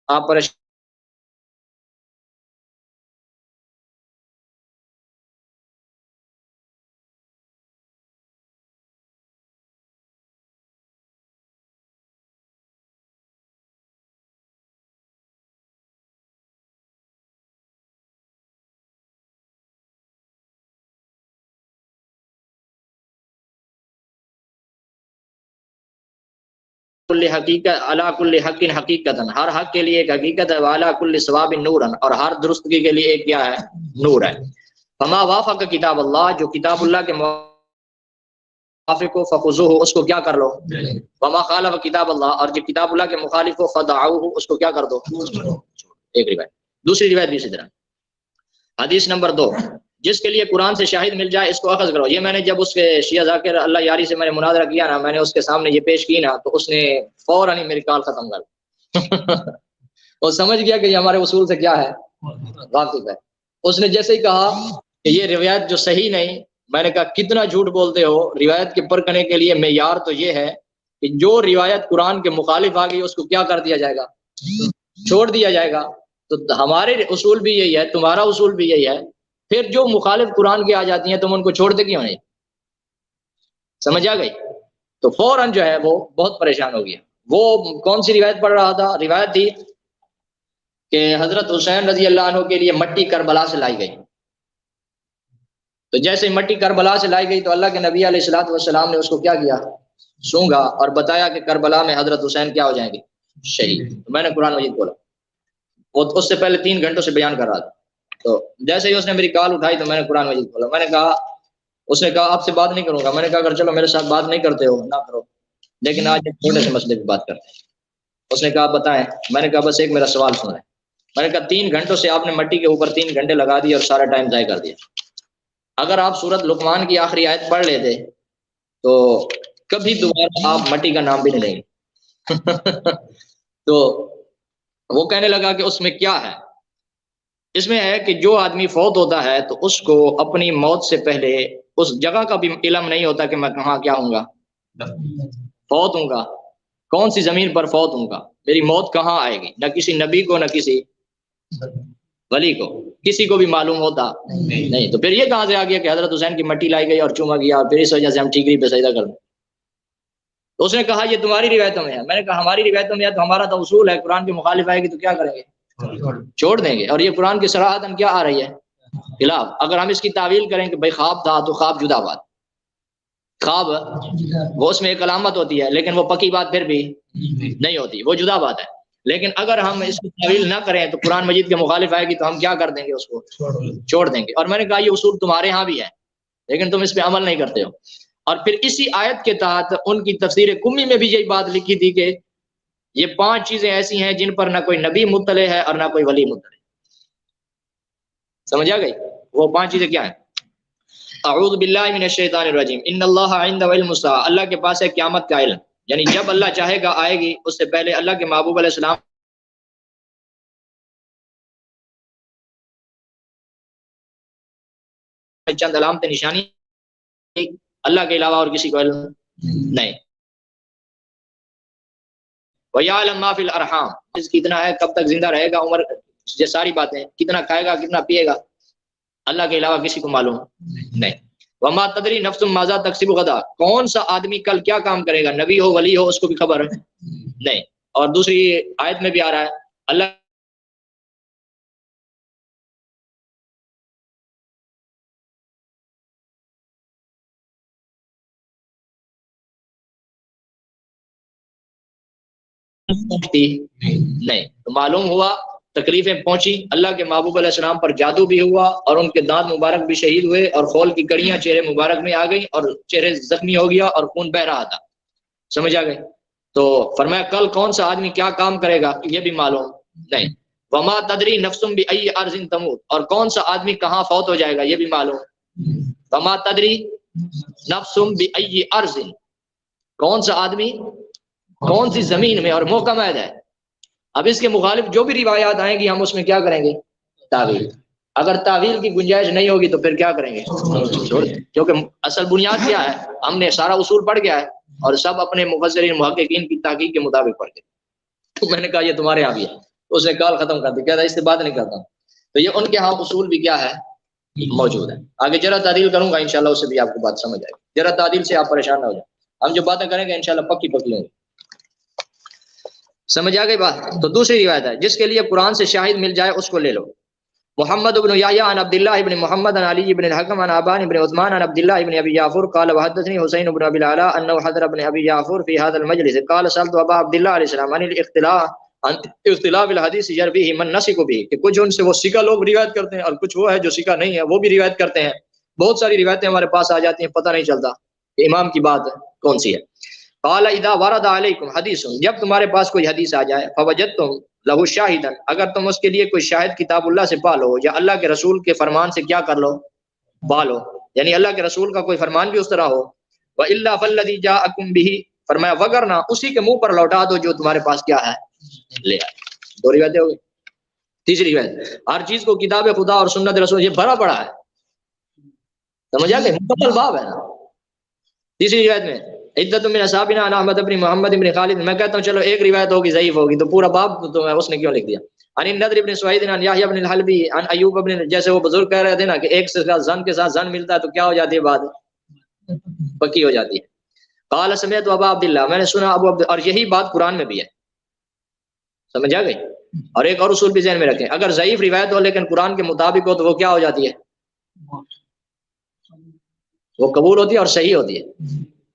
آپ پریشان کل حقیقت علی کل حق حقیقتا، ہر حق کے لیے ایک حقیقت ہے، وعلی کل ثواب نورا، اور ہر درستگی کے لیے ایک کیا ہے؟ نور ہے۔ فما وافق کتاب اللہ، جو کتاب اللہ کے موافق ہو فخذوہ، اس کو کیا کر لو؟ وما خالف کتاب اللہ، اور جو کتاب اللہ کے مخالف ہو فدعوہ، اس کو کیا کر دو؟ ایک روایت۔ دوسری روایت بھی اسی طرح، حدیث نمبر 2، جس کے لیے قرآن سے شاہد مل جائے اس کو اخذ کرو۔ یہ میں نے جب اس کے شیعہ ذاکر اللہ یاری سے میں نے مناظرہ کیا نا، میں نے اس کے سامنے یہ پیش کی نا، تو اس نے فوراً ہی میری کال ختم کر وہ سمجھ گیا کہ یہ ہمارے اصول سے کیا ہے؟ واقف ہے۔ اس نے جیسے ہی کہا کہ یہ روایت جو صحیح نہیں، میں نے کہا کتنا جھوٹ بولتے ہو، روایت کے پرکھنے کے لیے معیار تو یہ ہے کہ جو روایت قرآن کے مخالف آ گئی اس کو کیا کر دیا جائے گا؟ چھوڑ دیا جائے گا۔ تو ہمارے اصول بھی یہی ہے، تمہارا اصول بھی یہی ہے، پھر جو مخالف قرآن کی آ جاتی ہیں تم ان کو چھوڑتے کیوں نہیں؟ سمجھ آ گئی؟ تو فوراً جو ہے وہ بہت پریشان ہو گیا۔ وہ کون سی روایت پڑھ رہا تھا؟ روایت تھی کہ حضرت حسین رضی اللہ عنہ کے لیے مٹی کربلا سے لائی گئی، تو جیسے مٹی کربلا سے لائی گئی تو اللہ کے نبی علیہ الصلوۃ والسلام نے اس کو کیا کیا؟ سونگا، اور بتایا کہ کربلا میں حضرت حسین کیا ہو جائیں گے؟ شہید۔ میں نے قرآن مجید بولا، وہ اس سے پہلے 3 گھنٹوں سے بیان کر رہا تھا، تو جیسے ہی اس نے میری کال اٹھائی تو میں نے قرآن مجید بولا۔ میں نے کہا، اس نے کہا آپ سے بات نہیں کروں گا۔ میں نے کہا اگر چلو میرے ساتھ بات نہیں کرتے ہو نہ کرو، لیکن آج ایک چھوٹے سے مسئلے پہ بات کرتے ہیں۔ اس نے کہا بتائیں۔ میں نے کہا بس ایک میرا سوال سنیں۔ میں نے کہا 3 گھنٹوں سے آپ نے مٹی کے اوپر 3 گھنٹے لگا دیے اور سارا ٹائم ضائع کر دیا۔ اگر آپ سورت لقمان کی آخری آیت پڑھ لیتے تو کبھی دوبارہ آپ مٹی کا نام بھی نہیں لیں گے۔ تو وہ کہنے لگا کہ اس میں کیا ہے؟ اس میں ہے کہ جو آدمی فوت ہوتا ہے تو اس کو اپنی موت سے پہلے اس جگہ کا بھی علم نہیں ہوتا کہ میں کہاں کیا ہوں گا، فوت ہوں گا، کون سی زمین پر فوت ہوں گا، میری موت کہاں آئے گی۔ نہ کسی نبی کو، نہ کسی ولی کو، کسی کو بھی معلوم ہوتا نہیں۔ تو پھر یہ کہاں سے آ گیا کہ حضرت حسین کی مٹی لائی گئی اور چوما گیا اور پھر اس وجہ سے ہم ٹھیکری پہ سجدہ کر دیں؟ تو اس نے کہا یہ تمہاری روایتوں میں ہے۔ میں نے کہا ہماری روایتوں میں ہے تو ہمارا تو اصول ہے، قرآن کے مخالف آئے گی تو کیا کریں گے؟ چھوڑ دیں گے۔ اور یہ قرآن کی صراحتاً کیا آ رہی ہے؟ خلاف۔ اگر ہم اس کی تعویل کریں کہ بھائی خواب تھا تو خواب جدا بات، خواب وہ اس میں ایک علامت ہوتی ہے لیکن وہ پکی بات پھر بھی نہیں ہوتی، وہ جدا بات ہے۔ لیکن اگر ہم اس کی تعویل نہ کریں تو قرآن مجید کے مخالف آئے گی تو ہم کیا کر دیں گے؟ اس کو چھوڑ دیں گے۔ اور میں نے کہا یہ اصول تمہارے ہاں بھی ہے لیکن تم اس پہ عمل نہیں کرتے ہو۔ اور پھر اسی آیت کے تحت ان کی تفسیر کمی میں بھی یہی بات لکھی تھی کہ یہ 5 چیزیں ایسی ہیں جن پر نہ کوئی نبی مطلع ہے اور نہ کوئی ولی مطلع. سمجھ آ گئی؟ وہ 5 چیزیں کیا ہیں؟ اعوذ باللہ من الشیطان الرجیم ان اللہ عنده علم الساعہ، اللہ کے پاس ہے قیامت کا علم، یعنی جب اللہ چاہے گا آئے گی، اس سے پہلے اللہ کے محبوب علیہ السلام چند علامتیں نشانی، اللہ کے علاوہ اور کسی کو علم نہیں. وَيَعْلَمْ مَا فِي الْأَرْحَامِ، اس کتنا ہے، کب تک زندہ رہے گا، عمر، یہ ساری باتیں، کتنا کھائے گا کتنا پیے گا، اللہ کے علاوہ کسی کو معلوم نہیں. وَمَا تَدْرِي نَفْسٌ مَاذَا تَكْسِبُ غَدًا، کون سا آدمی کل کیا کام کرے گا، نبی ہو ولی ہو اس کو بھی خبر نہیں. اور دوسری آیت میں بھی آ رہا ہے اللہ نہیں. تو معلوم ہوا تکلیفیں پہنچی، اللہ کے محبوب علیہ السلام پر جادو بھی ہوا اور ان کے دانت مبارک بھی شہید ہوئے اور خول کی کڑیاں چہرے مبارک میں آ گئی اور چہرے زخمی ہو گیا اور خون بہ رہا تھا. سمجھ آ گئے؟ تو فرمایا کل کون سا آدمی کیا کام کرے گا یہ بھی معلوم نہیں. وما تدری نفس بأی ارض تموت، اور کون سا آدمی کہاں فوت ہو جائے گا یہ بھی معلوم. وما تدری نفس بأی ارض، کون سا آدمی کون سی زمین میں، اور موقع محض ہے. اب اس کے مخالف جو بھی روایات آئیں گی ہم اس میں کیا کریں گے؟ تعویل. اگر تعویل کی گنجائش نہیں ہوگی تو پھر کیا کریں گے؟ کیونکہ اصل بنیاد کیا ہے، ہم نے سارا اصول پڑھ گیا ہے اور سب اپنے مفسرین محققین کی تحقیق کے مطابق پڑھ گئے. تو میں نے کہا یہ تمہارے یہاں بھی ہے، تو اس نے کال ختم کر دی، کہتا اس سے بات نہیں کرتا. تو یہ ان کے ہاں اصول بھی کیا ہے، موجود ہے. آگے ذرا تعدیل کروں گا انشاءاللہ، اس سے بھی آپ کو بات سمجھ آئے گی. ذرا تعدیل سے آپ پریشان نہ ہو جائیں، ہم جو باتیں کریں گے انشاءاللہ پکی پکی ہوں گی. سمجھ آ گئی بات؟ تو دوسری روایت ہے جس کے لیے قرآن سے شاہد مل جائے اس کو لے لو. محمد بن یحییٰ عن عبد الله بن محمد عن علي بن الحكم عن ابان بن عثمان عن عبد الله بن ابي جعفر قال وحدثني حسين بن ابي العلاء انه حضر ابن ابي جعفر في هذا المجلس قال سالت ابا عبد الله عليه السلام عن الاختلاف عن اختلاف الحديث يرويه من نسك به، کہ کچھ ان سے وہ سکہ لوگ روایت کرتے ہیں اور کچھ وہ ہے جو سکہ نہیں ہے وہ بھی روایت کرتے ہیں. بہت ساری روایتیں ہمارے پاس آ جاتی ہیں، پتہ نہیں چلتا کہ امام کی بات کون سی ہے. قال اذا ورد عليكم حدیث، جب تمہارے پاس کوئی حدیث آ جائے، فوجدتم له شاہدا، اگر تم اس کے لیے کوئی شاہد کتاب اللہ سے پالو یا اللہ کے رسول کے فرمان سے کیا کر لو، پالو، یعنی اللہ کے رسول کا کوئی فرمان بھی اس طرح ہو. والا فالذی جاءکم به، فرمایا وگرنہ اسی کے منہ پر لوٹا دو جو تمہارے پاس کیا ہے، لے آئے. 2 روایتیں ہو گئی. تیسری روایت، ہر چیز کو کتاب خدا اور سنت رسول، یہ بھرا پڑا ہے. سمجھ آ گئے؟ مکمل باب ہے نا. تیسری روایت میں عدت من اصحابنا عن احمد بن محمد بن خالد، میں کہتا ہوں چلو ایک روایت ہوگی ضعیف ہوگی تو پورا باب تو اس نے کیوں لکھ دیا. عن النضر بن سوید عن یحییٰ بن الحلبی عن ایوب بن، جیسے وہ بزرگ کہہ رہے تھے نا کہ ایک سے زن کے ساتھ زن ملتا ہے تو کیا ہو جاتی ہے، بات پکی ہو جاتی ہے. قال سمعت ابا عبداللہ، میں نے سنا ابو عبد، اور یہی بات قرآن میں بھی ہے. سمجھ آ گئی؟ اور ایک اور اصول بھی ذہن میں رکھیں، اگر ضعیف روایت ہو لیکن قرآن کے مطابق ہو تو وہ کیا ہو جاتی ہے، وہ قبول ہوتی ہے اور صحیح ہوتی ہے،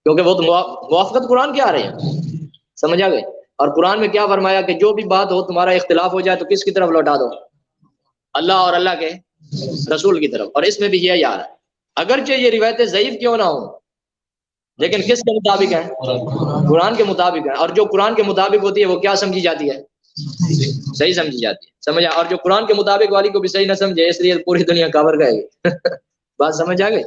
کیونکہ وہ تو موافقت قرآن کی آ رہی ہے. سمجھ آ گئی؟ اور قرآن میں کیا فرمایا کہ جو بھی بات ہو تمہارا اختلاف ہو جائے تو کس کی طرف لوٹا دو، اللہ اور اللہ کے رسول کی طرف. اور اس میں بھی یہ یار ہے، اگرچہ یہ روایتیں ضعیف کیوں نہ ہوں لیکن کس کے مطابق ہے، قرآن کے مطابق ہے. اور جو قرآن کے مطابق ہوتی ہے وہ کیا سمجھی جاتی ہے، صحیح سمجھی جاتی ہے. سمجھا؟ اور جو قرآن کے مطابق والی کو بھی صحیح نہ سمجھے اس لیے پوری دنیا کافر کہے گی. بات سمجھ آ گئی؟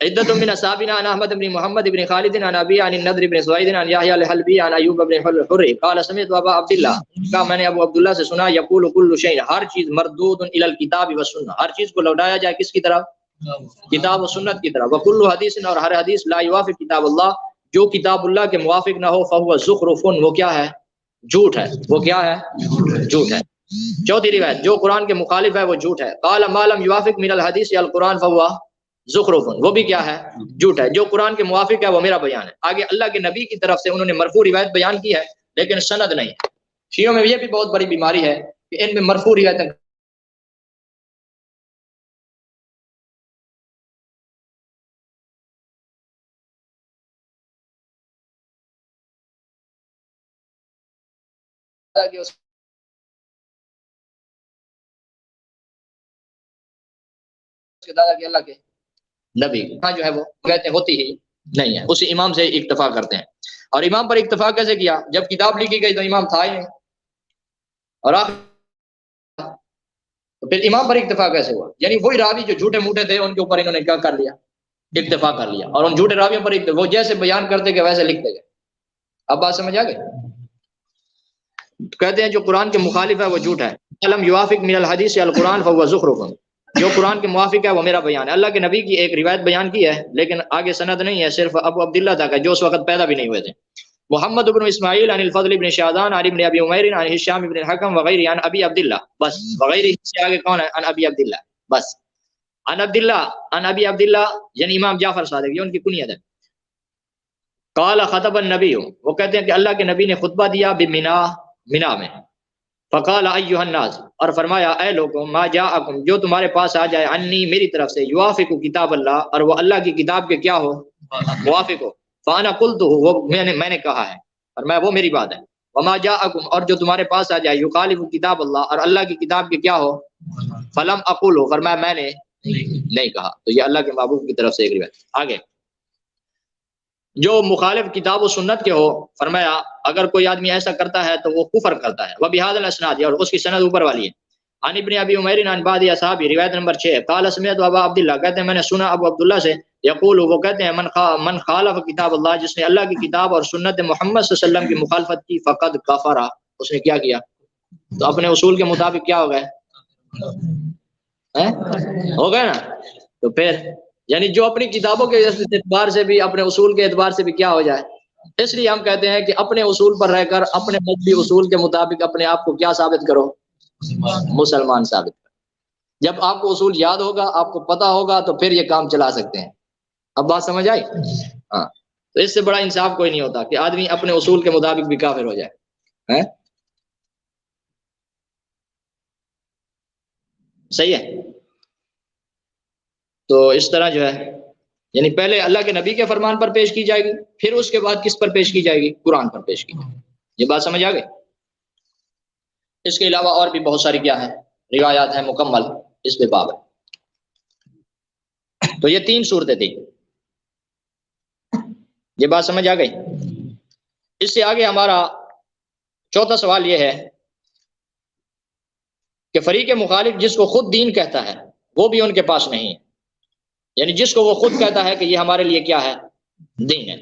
عدت من اصحابنا عن احمد بن محمد بن خالد عن ابي عن النضر بن سويد عن يحيى الحلبي عن ايوب بن حر قال سمعت ابا عبد الله، کہا میں نے ابو عبداللہ سے سنا، یقول كل شيء، ہر چیز مردود الى الكتاب والسنه، ہر چیز کو لوٹایا جائے کس کی طرف، کتاب و سنت کی طرف. وكل حدیث، اور ہر حدیث لا يوافق کتاب اللہ، جو کتاب اللہ کے موافق نہ ہو، فهو زخرف، وہ کیا ہے، جھوٹ ہے. وہ کیا ہے، جھوٹ ہے. چوتھی روایت، جو قرآن کے مخالف ہے وہ جھوٹ ہے. قال ما لم يوافق من الحديث القرآن فهو زخرف، وہ بھی کیا ہے، جھوٹ ہے. جو قرآن کے موافق ہے وہ میرا بیان ہے. آگے اللہ کے نبی کی طرف سے انہوں نے مرفوع روایت بیان کی ہے لیکن سند نہیں ہے. شیعوں میں یہ بھی بہت بڑی بیماری ہے کہ ان میں مرفوع روایتیں کے دادا کے اللہ کے نبی ہاں جو ہے وہ روایتیں ہوتی ہی نہیں ہے، اسی امام سے اکتفا کرتے ہیں۔ اور امام پر اکتفا کیسے کیا؟ جب کتاب لکھی گئی تو امام تھا ہی نہیں، اور آخر تو پھر امام پر اکتفا کیسے ہوا؟ یعنی وہی راوی جو جھوٹے موٹے تھے ان کے اوپر انہوں نے کیا کر لیا؟ اکتفا کر لیا، اور ان جھوٹے راویوں پر وہ جیسے بیان کرتے گئے ویسے لکھتے گئے۔ اب بات سمجھ آ گئی؟ کہتے ہیں جو قرآن کے مخالف ہے وہ جھوٹ ہے۔ علم یوافق من الحدیث القرآن فهو زخرف، جو قرآن کے موافق ہے وہ میرا بیان ہے۔ اللہ کے نبی کی ایک روایت بیان کی ہے لیکن آگے سند نہیں ہے، صرف ابو عبداللہ تک ہے جو اس وقت پیدا بھی نہیں ہوئے تھے۔ محمد بن اسماعیل عن الفضل بن شادان عن ابن ابی عمیر عن ہشام بن الحکم وغیرہ عن ابی عبداللہ، بس وغیرہ سے آگے کون ہے؟ عن ابی عبداللہ، بس عن عبداللہ عن ابی عبداللہ یعنی امام جعفر صادق، یہ ان کی کنیت ہے۔ قال خطب النبی، وہ کہتے ہیں کہ اللہ کے نبی نے خطبہ دیا بمنا، منا میں، فقال ایھا الناس، اور فرمایا اے لوگوں، ما جاءکم، جو تمہارے پاس آ جائے، انی، میری طرف سے، یوافق کتاب اللہ، اور وہ اللہ کی کتاب کے کیا ہو؟ موافق ہو، فانا قلت، وہ میں نے کہا ہے، فرمایا وہ میری بات ہے، وما جاءکم، اور جو تمہارے پاس آ جائے، یخالف کتاب اللہ، اور اللہ کی کتاب کے کیا ہو؟ فلم اقول، فرمایا میں نے نہیں کہا۔ تو یہ اللہ کے محبوب کی طرف سے ایک روایت۔ آگے جو مخالف کتاب و سنت کے ہو، فرمایا اگر کوئی آدمی ایسا کرتا ہے تو وہ کفر کرتا ہے۔ وبہذا الاسناد، اور اس کی سند اوپر والی ہے۔ عن ابن ابی عمیر عن بعض اصحاب، روایت نمبر 6، قال سمعت ابا عبداللہ، کہتے ہیں میں نے سنا ابو عبداللہ سے، یقول، وہ کہتے ہیں من خالف کتاب اللہ، جس نے اللہ کی کتاب اور سنت محمد صلی اللہ علیہ وسلم کی مخالفت کی، فقد کفر، اس نے کیا کیا؟ تو اپنے اصول کے مطابق کیا ہو گئے؟ ہو گئے نا؟ تو پھر یعنی جو اپنی کتابوں کے اعتبار سے بھی، اپنے اصول کے اعتبار سے بھی کیا ہو جائے۔ اس لیے ہم کہتے ہیں کہ اپنے اصول پر رہ کر اپنے مذہبی اصول کے مطابق اپنے آپ کو کیا ثابت کرو؟ مسلمان ثابت کرو۔ جب آپ کو اصول یاد ہوگا، آپ کو پتا ہوگا، تو پھر یہ کام چلا سکتے ہیں۔ اب بات سمجھ آئی؟ ہاں، تو اس سے بڑا انصاف کوئی نہیں ہوتا کہ آدمی اپنے اصول کے مطابق بھی کافر ہو جائے۔ صحیح ہے؟ تو اس طرح جو ہے، یعنی پہلے اللہ کے نبی کے فرمان پر پیش کی جائے گی، پھر اس کے بعد کس پر پیش کی جائے گی؟ قرآن پر پیش کی جائے گی۔ یہ بات سمجھ آ گئی؟ اس کے علاوہ اور بھی بہت ساری کیا ہیں؟ روایات ہیں مکمل، اس پہ باب ہے۔ تو یہ 3 صورتیں تھیں۔ یہ بات سمجھ آ گئی؟ اس سے آگے ہمارا چوتھا سوال یہ ہے کہ فریق مخالف جس کو خود دین کہتا ہے وہ بھی ان کے پاس نہیں ہے، یعنی جس کو وہ خود کہتا ہے کہ یہ ہمارے لیے کیا ہے؟ دین ہے۔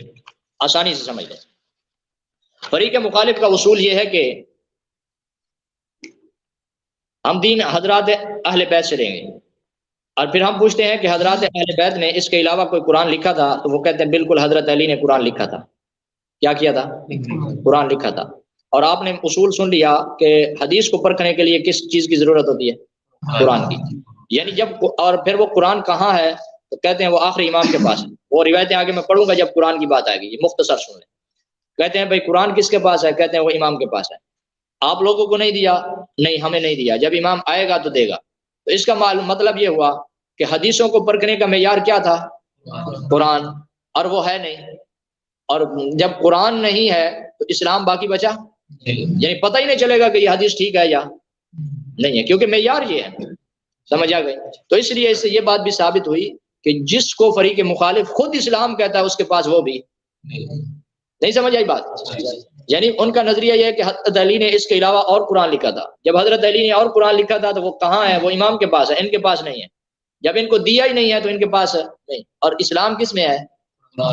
آسانی سے سمجھ لیں، فریق مخالف کا اصول یہ ہے کہ ہم دین حضرات اہل بیت سے لیں گے، اور پھر ہم پوچھتے ہیں کہ حضرات اہل بیت نے اس کے علاوہ کوئی قرآن لکھا تھا؟ تو وہ کہتے ہیں بالکل، حضرت علی نے قرآن لکھا تھا۔ کیا کیا تھا؟ قرآن لکھا تھا۔ اور آپ نے اصول سن لیا کہ حدیث کو پرکھنے کے لیے کس چیز کی ضرورت ہوتی ہے؟ قرآن کی۔ یعنی جب، اور پھر وہ قرآن کہاں ہے؟ تو کہتے ہیں وہ آخری امام کے پاس ہے۔ وہ روایتیں آگے میں پڑھوں گا جب قرآن کی بات آئے گی، یہ مختصر سن لیں۔ کہتے ہیں بھائی قرآن کس کے پاس ہے؟ کہتے ہیں وہ امام کے پاس ہے۔ آپ لوگوں کو نہیں دیا؟ نہیں، ہمیں نہیں دیا، جب امام آئے گا تو دے گا۔ تو اس کا مطلب یہ ہوا کہ حدیثوں کو پرکھنے کا معیار کیا تھا؟ قرآن، اور وہ ہے نہیں۔ اور جب قرآن نہیں ہے تو اسلام باقی بچا، یعنی پتہ ہی نہیں چلے گا کہ یہ حدیث ٹھیک ہے یا نہیں ہے، کیونکہ معیار یہ ہے۔ سمجھ آ گئی؟ تو اس لیے اس سے یہ بات بھی ثابت ہوئی کہ جس کو فریق مخالف خود اسلام کہتا ہے اس کے پاس وہ بھی نہیں۔ سمجھ آئی بات؟ یعنی ان کا نظریہ یہ ہے کہ حضرت علی نے اس کے علاوہ اور قرآن لکھا تھا۔ جب حضرت علی نے اور قرآن لکھا تھا تو وہ کہاں ہے؟ وہ امام کے پاس ہے، ان کے پاس نہیں ہے۔ جب ان کو دیا ہی نہیں ہے تو ان کے پاس نہیں۔ اور اسلام کس میں ہے؟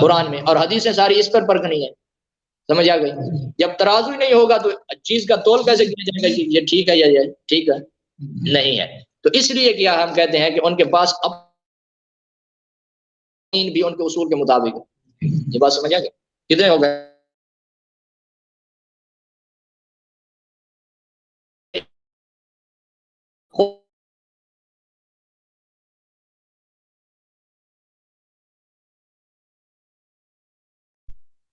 قرآن میں، اور حدیثیں ساری اس پر پرکھنی ہے۔ سمجھ آ گئی؟ جب ترازو ہی نہیں ہوگا تو چیز کا تول کیسے کیا جائے گا کہ یہ ٹھیک ہے یا یہ ٹھیک ہے نہیں ہے؟ تو اس لیے کیا ہم کہتے ہیں کہ ان کے پاس اب بھی ان کے اصول کے مطابق۔ یہ بات سمجھ آ گئی؟ کتنے ہو گئے؟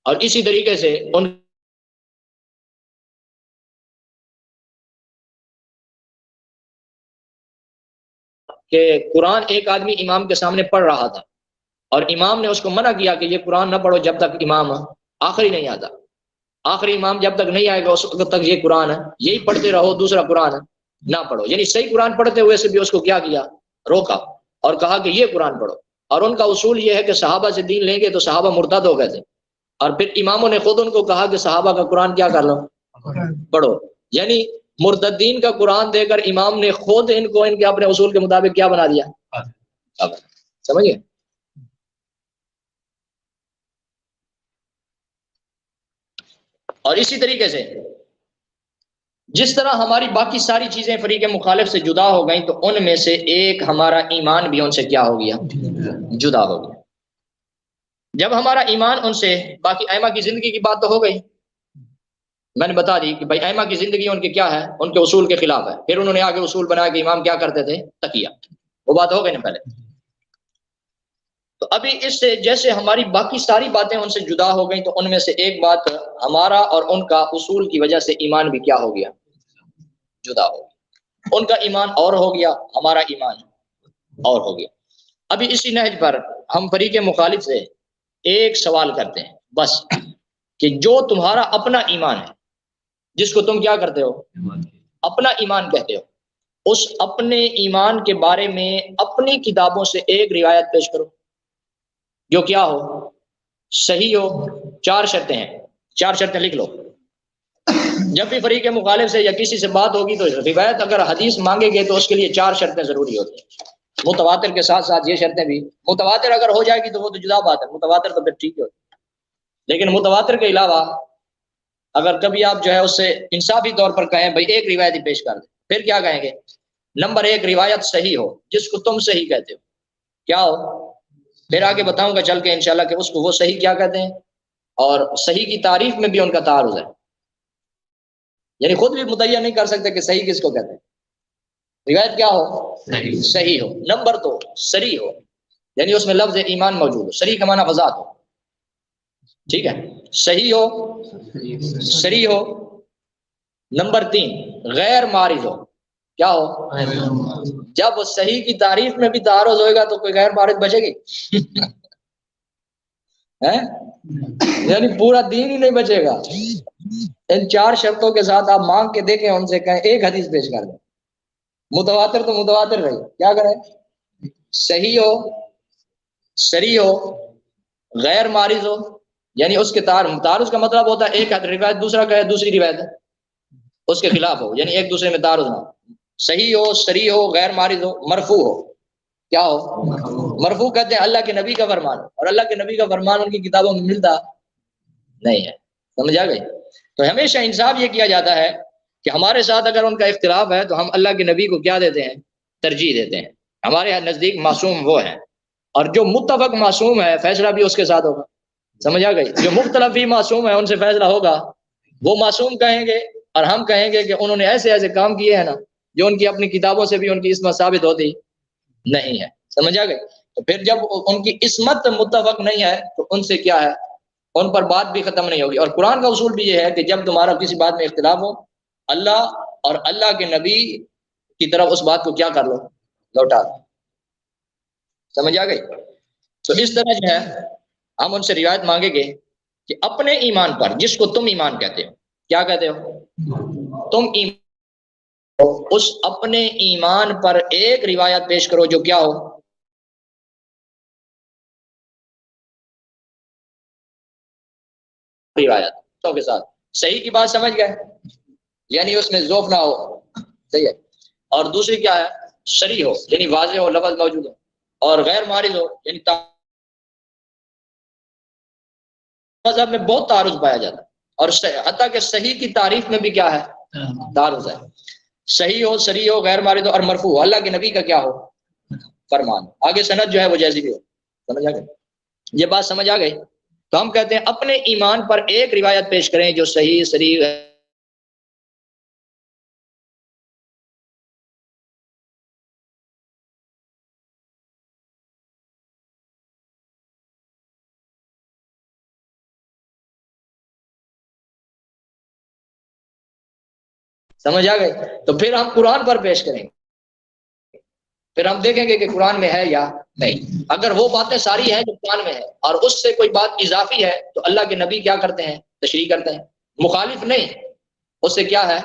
اور اسی طریقے سے ان کہ قرآن ایک آدمی امام کے سامنے پڑھ رہا تھا اور امام نے اس کو منع کیا کہ یہ قرآن نہ پڑھو جب تک امام آخری نہیں آتا۔ آخری امام جب تک نہیں آئے گا اس وقت تک یہ قرآن یہی پڑھتے رہو، دوسرا قرآن نہ پڑھو۔ یعنی صحیح قرآن پڑھتے ہوئے سے بھی اس کو کیا روکا اور کہا کہ یہ قرآن پڑھو۔ اور ان کا اصول یہ ہے کہ صحابہ سے دین لیں گے تو صحابہ مرتد ہو گئے تھے، اور پھر اماموں نے خود ان کو کہا کہ صحابہ کا قرآن کیا کر لو، پڑھو. یعنی مرتدین کا قرآن دے کر امام نے خود ان کو ان کے اپنے اصول کے مطابق کیا بنا دیا. سمجھے؟ اور اسی طریقے سے جس طرح ہماری باقی ساری چیزیں فریق مخالف سے جدا ہو گئیں، تو ان میں سے ایک ہمارا ایمان بھی ان سے کیا ہو گیا، جدا ہو گیا. جب ہمارا ایمان ان سے، باقی ائمہ کی زندگی کی بات تو ہو گئی، میں نے بتا دی کہ بھائی ائمہ کی زندگی ان کے کیا ہے، ان کے اصول کے خلاف ہے. پھر انہوں نے آگے اصول بنایا کہ امام کیا کرتے تھے، تقیہ، وہ بات ہو گئی نا پہلے. تو ابھی اس سے جیسے ہماری باقی ساری باتیں ان سے جدا ہو گئیں، تو ان میں سے ایک بات، ہمارا اور ان کا اصول کی وجہ سے ایمان بھی کیا ہو گیا، جدا ہو گیا. ان کا ایمان اور ہو گیا، ہمارا ایمان اور ہو گیا. ابھی اسی نہج پر ہم فریق مخالف سے ایک سوال کرتے ہیں بس، کہ جو تمہارا اپنا ایمان ہے، جس کو تم کیا کرتے ہو، اپنا ایمان کہتے ہو، اس اپنے ایمان کے بارے میں اپنی کتابوں سے ایک روایت پیش کرو جو کیا ہو، صحیح ہو. 4 شرطیں ہیں، 4 شرطیں لکھ لو. جب بھی فریق مخالف سے یا کسی سے بات ہوگی تو روایت اگر حدیث مانگے گے تو اس کے لیے 4 شرطیں ضروری ہوتی ہیں. متواتر کے ساتھ ساتھ یہ شرطیں بھی. متواتر اگر ہو جائے گی تو وہ تو جدا بات ہے، متواتر تو پھر ٹھیک ہے، لیکن متواتر کے علاوہ اگر کبھی آپ جو ہے اس سے انصافی طور پر کہیں بھائی ایک روایت ہی پیش کر دیں، پھر کیا کہیں گے، نمبر 1 روایت صحیح ہو، جس کو تم صحیح کہتے ہو، کیا ہو. پھر آگے بتاؤں گا چل کے انشاءاللہ کہ اس کو وہ صحیح کیا کہتے ہیں، اور صحیح کی تعریف میں بھی ان کا تعارض ہے، یعنی خود بھی متعین نہیں کر سکتے کہ صحیح کس کو کہتے ہیں. روایت کیا ہو، صحیح ہو. نمبر 2 صریح ہو، یعنی اس میں لفظ ایمان موجود ہو. صریح کا معنی وضاحت ہو، ٹھیک ہے، صحیح ہو، صریح ہو. نمبر 3 غیر معارض ہو، کیا ہو، جب صحیح کی تعریف میں بھی تعارض ہوئے گا تو کوئی غیر معارض بچے گی یعنی پورا دین ہی نہیں بچے گا. ان 4 شرطوں کے ساتھ آپ مانگ کے دیکھیں، ان سے کہیں ایک حدیث پیش کر دیں. متواتر تو متواتر رہی، کیا کریں، صحیح ہو، صریح ہو، غیر معارض ہو، یعنی اس کے تعارض کا مطلب ہوتا ہے ایک روایت دوسرا کہے دوسری روایت اس کے خلاف ہو، یعنی ایک دوسرے میں تعارض نہ ہو. صحیح ہو، صریح ہو، غیر معارض ہو، مرفوع ہو. کیا ہو، مرفوع کہتے ہیں اللہ کے نبی کا فرمان، اور اللہ کے نبی کا فرمان ان کی کتابوں میں ملتا نہیں ہے. سمجھ آ گئی؟ تو ہمیشہ انصاف یہ کیا جاتا ہے کہ ہمارے ساتھ اگر ان کا اختلاف ہے تو ہم اللہ کے نبی کو کیا دیتے ہیں، ترجیح دیتے ہیں. ہمارے نزدیک معصوم وہ ہیں، اور جو متفق معصوم ہے فیصلہ بھی اس کے ساتھ ہوگا. سمجھ آ گئی؟ جو مختلف بھی معصوم ہے ان سے فیصلہ ہوگا، وہ معصوم کہیں گے، اور ہم کہیں گے کہ انہوں نے ایسے ایسے کام کیے ہیں نا جو ان کی اپنی کتابوں سے بھی ان کی عصمت ثابت ہوتی نہیں ہے. سمجھ آ گئی؟ تو پھر جب ان کی عصمت متفق نہیں ہے تو ان سے کیا ہے، ان پر بات بھی ختم نہیں ہوگی. اور قرآن کا اصول بھی یہ ہے کہ جب تمہارا کسی بات میں اختلاف ہو، اللہ اور اللہ کے نبی کی طرف اس بات کو کیا کر لو، لوٹا دو. سمجھ آ گئی؟ تو اس طرح جو ہے ہم ان سے روایت مانگیں گے کہ اپنے ایمان پر، جس کو تم ایمان کہتے ہو، کیا کہتے ہو، تم ایمان، اس اپنے ایمان پر ایک روایت پیش کرو جو کیا ہو، روایت کے ساتھ صحیح کی بات سمجھ گئے، یعنی اس میں ذوف نہ ہو، صحیح ہے. اور دوسری کیا ہے، صریح ہو، یعنی واضح ہو، لفظ موجود ہو، اور غیر معارض ہو، یعنی مذہب میں بہت تعارض پایا جاتا ہے، اور حتیٰ کہ صحیح کی تعریف میں بھی کیا ہے، تعارض ہے. صحیح ہو، صریح ہو، غیر معارض ہو، اور مرفوع ہو، اللہ کے نبی کا کیا ہو، فرمان. آگے سند جو ہے وہ جیسی بھی ہو. سمجھ آ گئی؟ یہ بات سمجھ آ گئی؟ تو ہم کہتے ہیں اپنے ایمان پر ایک روایت پیش کریں جو صحیح، صریح ہے. سمجھ آ گئی؟ تو پھر ہم قرآن پر پیش کریں گے، پھر ہم دیکھیں گے کہ قرآن میں ہے یا نہیں. اگر وہ باتیں ساری ہیں جو قرآن میں ہے اور اس سے کوئی بات اضافی ہے تو اللہ کے نبی کیا کرتے ہیں، تشریح کرتے ہیں. مخالف نہیں، اس سے کیا ہے،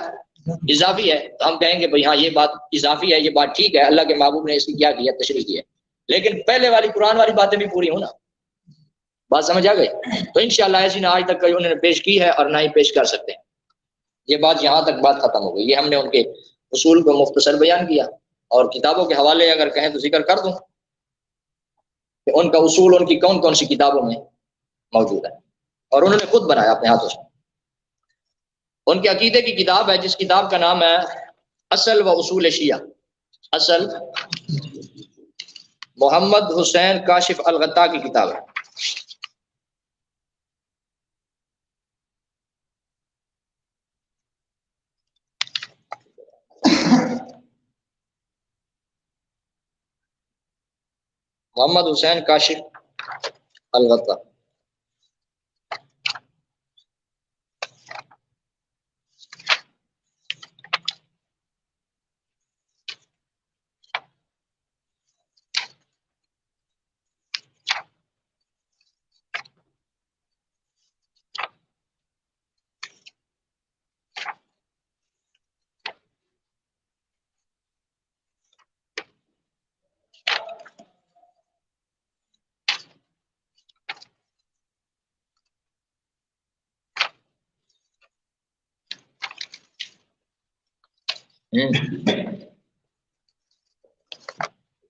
اضافی ہے، تو ہم کہیں گے بھئی ہاں یہ بات اضافی ہے، یہ بات ٹھیک ہے، اللہ کے محبوب نے اس کی کیا کیا، تشریح کی ہے. لیکن پہلے والی قرآن والی باتیں بھی پوری ہونا. بات سمجھ آ گئی؟ تو انشاءاللہ ایسی نہ آج تک انہوں نے پیش کی ہے اور نہ ہی پیش کر سکتے ہیں. یہ بات یہاں تک بات ختم ہو گئی. یہ ہم نے ان کے اصول کو مختصر بیان کیا، اور کتابوں کے حوالے اگر کہیں تو ذکر کر دوں کہ ان کا اصول ان کی کون کون سی کتابوں میں موجود ہے، اور انہوں نے خود بنایا اپنے ہاتھوں سے. ان کے عقیدے کی کتاب ہے جس کتاب کا نام ہے اصل و اصول شیعہ. اصل محمد حسین کاشف الغطا کی کتاب ہے. محمد حسین کاشف الغطا.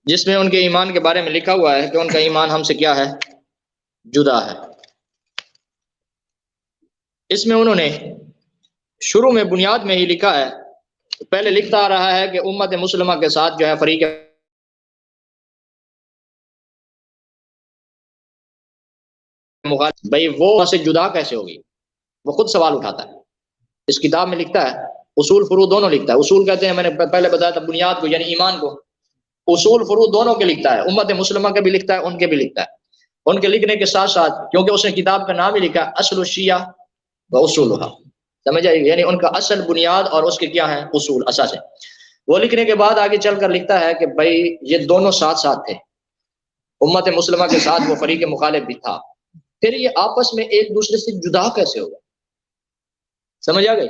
جس میں ان کے ایمان کے بارے میں لکھا ہوا ہے کہ ان کا ایمان ہم سے کیا ہے؟ جدا ہے. اس میں انہوں نے شروع میں بنیاد میں ہی لکھا ہے، پہلے لکھتا آ رہا ہے کہ امت مسلمہ کے ساتھ جو ہے فریق مخالف، بھائی وہ وہاں سے جدا کیسے ہوگی؟ وہ خود سوال اٹھاتا ہے. اس کتاب میں لکھتا ہے، اصول فروع دونوں لکھتا ہے. اصول کہتے ہیں، میں نے پہلے بتایا تھا، بنیاد کو یعنی ایمان کو. اصول فروع دونوں کے لکھتا ہے، امت مسلمہ کے بھی لکھتا ہے، ان کے بھی لکھتا ہے. ان کے لکھنے کے ساتھ ساتھ کیونکہ اس نے کتاب کا نام ہی لکھا اصل الشیعہ و اصولھا، سمجھ آئی؟ یعنی ان کا اصل بنیاد اور اس کے کیا ہیں؟ اصول، اساس ہے. وہ لکھنے کے بعد آگے چل کر لکھتا ہے کہ بھائی یہ دونوں ساتھ ساتھ تھے، امت مسلمہ کے ساتھ وہ فریق مخالف بھی تھا، پھر یہ آپس میں ایک دوسرے سے جدا کیسے ہوگا؟ سمجھ آ گئی؟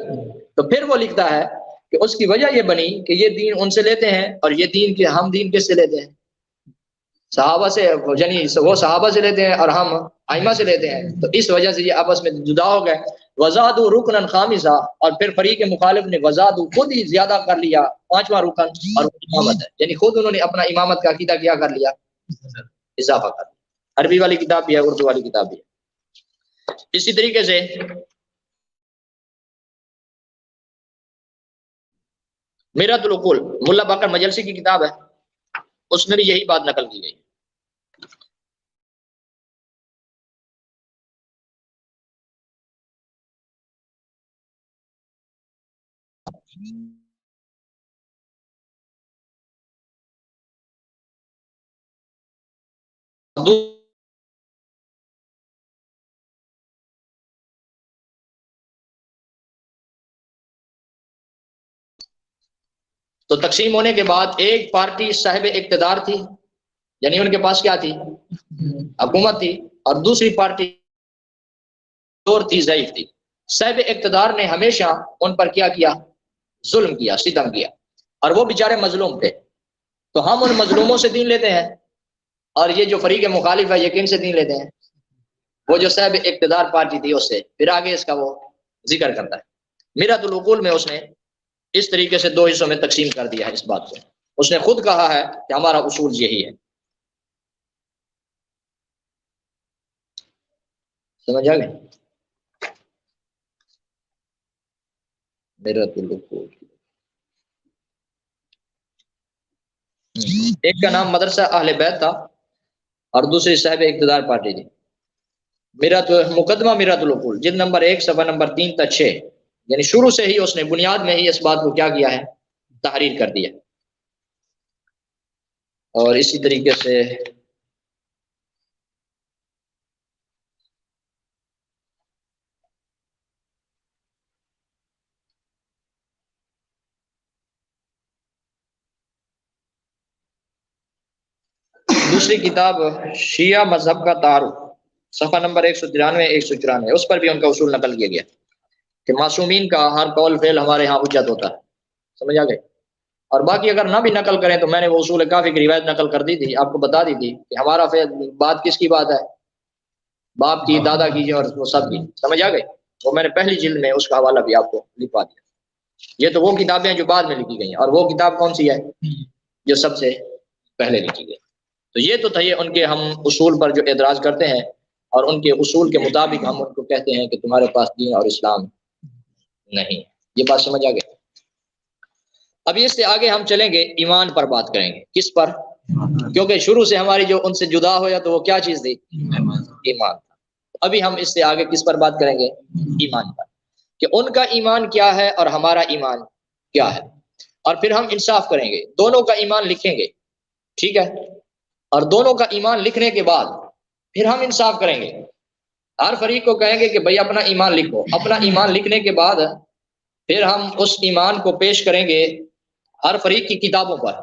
تو پھر وہ لکھتا ہے کہ اس کی وجہ یہ بنی کہ یہ دین ان سے لیتے ہیں، اور یہ دین کے ہم دین کس سے لیتے ہیں؟ صحابہ سے، یعنی وہ صحابہ سے لیتے ہیں اور ہم ائمہ سے لیتے ہیں. تو اس وجہ سے یہ آپس میں جدا ہو گئے. وزادوا رکنا خامسا، اور پھر فریق مخالف نے وزادوا خود ہی زیادہ کر لیا پانچواں رکن، اور امامت ہے، یعنی خود انہوں نے اپنا امامت کا عقیدہ کیا کر لیا؟ اضافہ کر لیا. عربی والی کتاب بھی ہے، اردو والی کتاب بھی ہے. اسی طریقے سے میرات العقول ملا باقر مجلسی کی کتاب ہے، اس میں بھی یہی بات نقل کی گئی. تو تقسیم ہونے کے بعد ایک پارٹی صاحب اقتدار تھی، یعنی ان کے پاس کیا تھی؟ حکومت تھی، اور دوسری پارٹی اور تھی، ضعیف تھی. صاحب اقتدار نے ہمیشہ ان پر کیا؟ ظلم کیا، ستم کیا، اور وہ بیچارے مظلوم تھے. تو ہم ان مظلوموں سے دین لیتے ہیں، اور یہ جو فریق مخالف ہے یہ کن سے دین لیتے ہیں؟ وہ جو صاحب اقتدار پارٹی تھی اس سے. پھر آگے اس کا وہ ذکر کرتا ہے. میرات العقول میں اس نے اس طریقے سے دو حصوں میں تقسیم کر دیا ہے اس بات کو. اس نے خود کہا ہے کہ ہمارا اصول یہی ہے. سمجھ آ گئے؟ میرات العقول ایک کا نام مدرسہ اہل بیت تھا، اور دوسری صاحب اقتدار پارٹی تھی. مقدمہ میرات العقول جلد نمبر 1 صفحہ نمبر 3 تا 6، یعنی شروع سے ہی اس نے بنیاد میں ہی اس بات کو کیا کیا ہے؟ تحریر کر دیا. اور اسی طریقے سے دوسری کتاب شیعہ مذہب کا تعارف صفحہ نمبر 193 194، اس پر بھی ان کا اصول نقل کیا گیا کہ معصومین کا ہر قول فعل ہمارے ہاں حجت ہوتا ہے. سمجھ آ گئے؟ اور باقی اگر نہ بھی نقل کریں تو میں نے وہ اصول کافی کی روایت نقل کر دی تھی، آپ کو بتا دی تھی کہ ہمارا بات کس کی بات ہے، باپ کی، دادا کی اور وہ سب کی، سمجھ آ گئی؟ وہ میں نے پہلی جلد میں اس کا حوالہ بھی آپ کو لکھوا دیا۔ یہ تو وہ کتابیں جو بعد میں لکھی گئی ہیں، اور وہ کتاب کون سی ہے جو سب سے پہلے لکھی گئی۔ تو یہ تو تھا یہ ان کے ہم اصول پر جو اعتراض کرتے ہیں، اور ان کے اصول کے مطابق ہم ان کو کہتے ہیں کہ تمہارے پاس دین اور اسلام نہیں۔ یہ بات سمجھ آ گئی؟ اب اس سے آگے ہم چلیں گے، ایمان پر بات کریں گے۔ کس پر؟ کیونکہ شروع سے ہماری جو ان سے جدا ہو یا تو وہ کیا چیز تھی؟ ایمان۔ ابھی ہم اس سے آگے کس پر بات کریں گے؟ ایمان پر، کہ ان کا ایمان کیا ہے اور ہمارا ایمان کیا ہے، اور پھر ہم انصاف کریں گے، دونوں کا ایمان لکھیں گے، ٹھیک ہے؟ اور دونوں کا ایمان لکھنے کے بعد پھر ہم انصاف کریں گے، ہر فریق کو کہیں گے کہ بھئی اپنا ایمان لکھو۔ اپنا ایمان لکھنے کے بعد پھر ہم اس ایمان کو پیش کریں گے ہر فریق کی کتابوں پر۔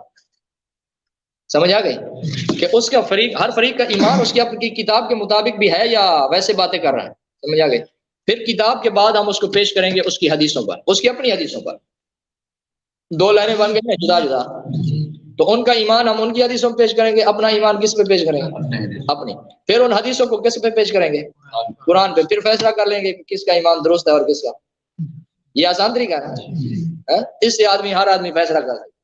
سمجھ آ گئی کہ اس کا ہر فریق کا ایمان اس کی اپنی کتاب کے مطابق بھی ہے یا ویسے باتیں کر رہے ہیں؟ سمجھ آ گئی؟ پھر کتاب کے بعد ہم اس کو پیش کریں گے اس کی حدیثوں پر، اس کی اپنی حدیثوں پر۔ دو لائنیں بن گئی جدا جدا، تو ان کا ایمان ہم ان کی حدیثوں پہ پیش کریں گے، اپنا ایمان کس پہ پیش کریں گے؟ اپنی۔ پھر ان حدیثوں کو کس پہ پیش کریں گے؟ قرآن پہ۔ پھر فیصلہ کر لیں گے کہ کس کا ایمان درست ہے اور کس کا۔ یہ آسان طریقہ ہے، اس سے ہر آدمی فیصلہ کر سکتا۔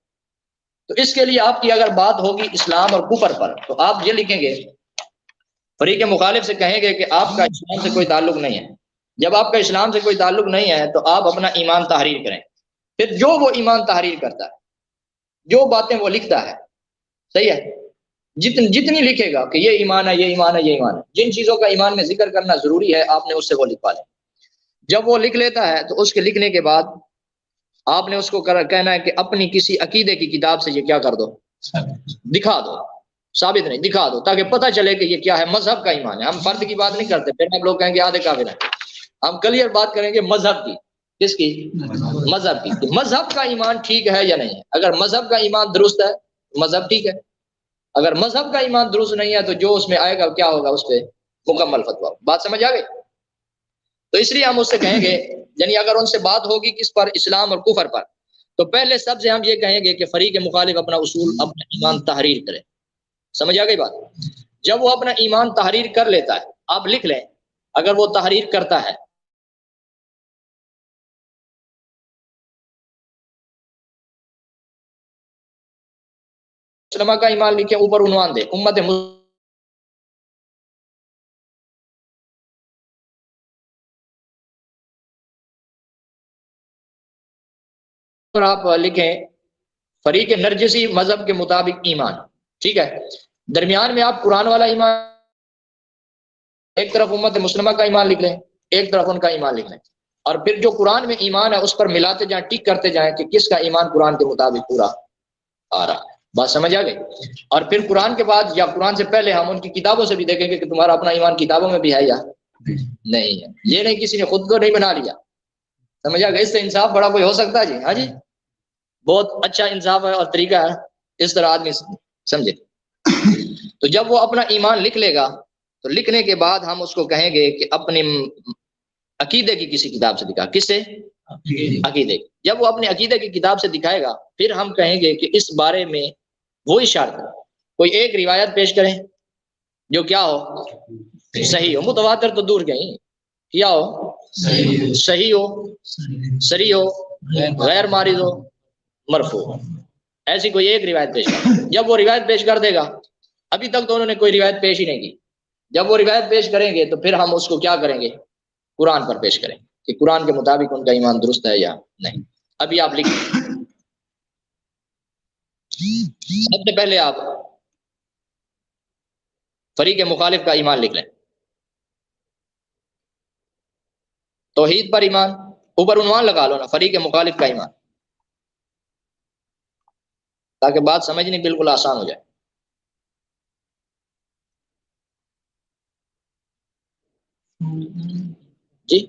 تو اس کے لیے آپ کی اگر بات ہوگی اسلام اور کفر پر، تو آپ یہ لکھیں گے، فریق مخالف سے کہیں گے کہ آپ کا اسلام سے کوئی تعلق نہیں ہے۔ جب آپ کا اسلام سے کوئی تعلق نہیں ہے تو آپ اپنا ایمان تحریر کریں۔ پھر جو وہ ایمان تحریر کرتا ہے، جو باتیں وہ لکھتا ہے، صحیح ہے، جتنی لکھے گا کہ یہ ایمان ہے، یہ ایمان ہے، یہ ایمان ہے، جن چیزوں کا ایمان میں ذکر کرنا ضروری ہے آپ نے اس سے وہ لکھوا لیں۔ جب وہ لکھ لیتا ہے تو اس کے لکھنے کے بعد آپ نے اس کو کہنا ہے کہ اپنی کسی عقیدے کی کتاب سے یہ کیا کر دو، دکھا دو، ثابت نہیں، دکھا دو، تاکہ پتہ چلے کہ یہ کیا ہے، مذہب کا ایمان ہے۔ ہم فرد کی بات نہیں کرتے، پھر ہم لوگ کہیں گے آدھے کافر ہیں۔ ہم کلیئر بات کریں گے مذہب کی۔ کس کی؟ مذہب کی۔ کہ مذہب کا ایمان ٹھیک ہے یا نہیں ہے۔ اگر مذہب کا ایمان درست ہے مذہب ٹھیک ہے، اگر مذہب کا ایمان درست نہیں ہے تو جو اس میں آئے گا کیا ہوگا، اس پہ مکمل فتویٰ۔ بات سمجھ آ گئی؟ تو اس لیے ہم اس سے کہیں گے، یعنی اگر ان سے بات ہوگی کس پر، اسلام اور کفر پر، تو پہلے سب سے ہم یہ کہیں گے کہ فریق مخالف اپنا اصول، اپنا ایمان تحریر کرے۔ سمجھ آ گئی بات؟ جب وہ اپنا ایمان تحریر کر لیتا ہے، آپ لکھ لیں، اگر وہ تحریر کرتا ہے مسلمہ کا ایمان لکھیں، اوپر عنوان دے امت اور آپ لکھیں فریق نرجسی مذہب کے مطابق ایمان، ٹھیک ہے؟ درمیان میں آپ قرآن والا ایمان، ایک طرف امت مسلمہ کا ایمان لکھ لیں، ایک طرف ان کا ایمان لکھ لیں، اور پھر جو قرآن میں ایمان ہے اس پر ملاتے جائیں، ٹک کرتے جائیں کہ کس کا ایمان قرآن کے مطابق پورا آ رہا ہے۔ بات سمجھ آ گئی؟ اور پھر قرآن کے بعد یا قرآن سے پہلے ہم ان کی کتابوں سے بھی دیکھیں گے کہ تمہارا اپنا ایمان کتابوں میں بھی ہے یا نہیں ہے۔ یہ نہیں کسی نے خود کو نہیں بنا لیا۔ سمجھ آ گئی؟ اس سے انصاف بڑا کوئی ہو سکتا ہے؟ جی ہاں جی، بہت اچھا انصاف ہے اور طریقہ ہے، اس طرح آدمی سمجھے۔ تو جب وہ اپنا ایمان لکھ لے گا تو لکھنے کے بعد ہم اس کو کہیں گے کہ اپنے عقیدے کی کسی کتاب سے دکھا۔ کس سے؟ عقیدے کی۔ جب وہ اپنے عقیدے کی کتاب سے دکھائے گا پھر ہم کہیں گے کہ اس بارے میں وہی شرط، کوئی ایک روایت پیش کریں جو کیا ہو، صحیح ہو، متواتر تو دور گئی، کیا ہو، صحیح ہو، صریح ہو، غیر معارض ہو، مرفوع ہو، ایسی کوئی ایک روایت پیش کریں۔ جب وہ روایت پیش کر دے گا، ابھی تک تو انہوں نے کوئی روایت پیش ہی نہیں کی، جب وہ روایت پیش کریں گے تو پھر ہم اس کو کیا کریں گے، قرآن پر پیش کریں کہ قرآن کے مطابق ان کا ایمان درست ہے یا نہیں۔ ابھی آپ لکھیں، سب سے پہلے آپ فریق مخالف کا ایمان لکھ لیں۔ توحید پر ایمان، اوپر عنوان لگا لو نا، فریق مخالف کا ایمان، تاکہ بات سمجھنی بالکل آسان ہو جائے۔ جی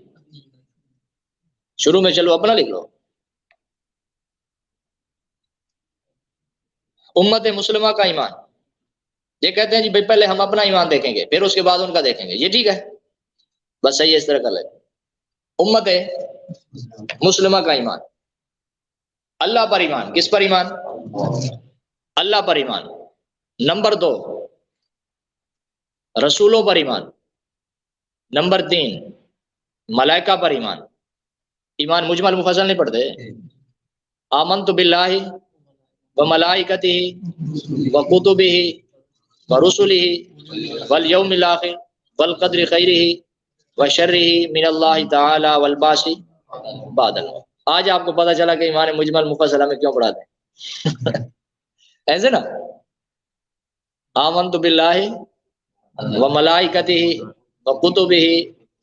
شروع میں چلو اپنا لکھ لو، امت مسلمہ کا ایمان۔ یہ کہتے ہیں جی بھائی پہلے ہم اپنا ایمان دیکھیں گے پھر اس کے بعد ان کا دیکھیں گے، یہ ٹھیک ہے؟ بس صحیح ہے، اس طرح کر لیں۔ امت مسلمہ کا ایمان، اللہ پر ایمان. کس پر ایمان؟ اللہ پر ایمان. نمبر 2 رسولوں پر ایمان. نمبر 3 ملائکہ پر ایمان. ایمان مجمل مفصل نہیں پڑھتے. آمنت باللہ وملائکتہ وکتبہ ورسلہ والیوم الآخر والقدر خیرہ وشرہ من اللہ تعالی والبعث بعد الموت. آج آپ کو پتہ چلا کہ ایمان مجمل مفصل ہمیں کیوں پڑھاتے ہیں. ایسے نا، آمنت باللہ وملائکتہ وکتبہ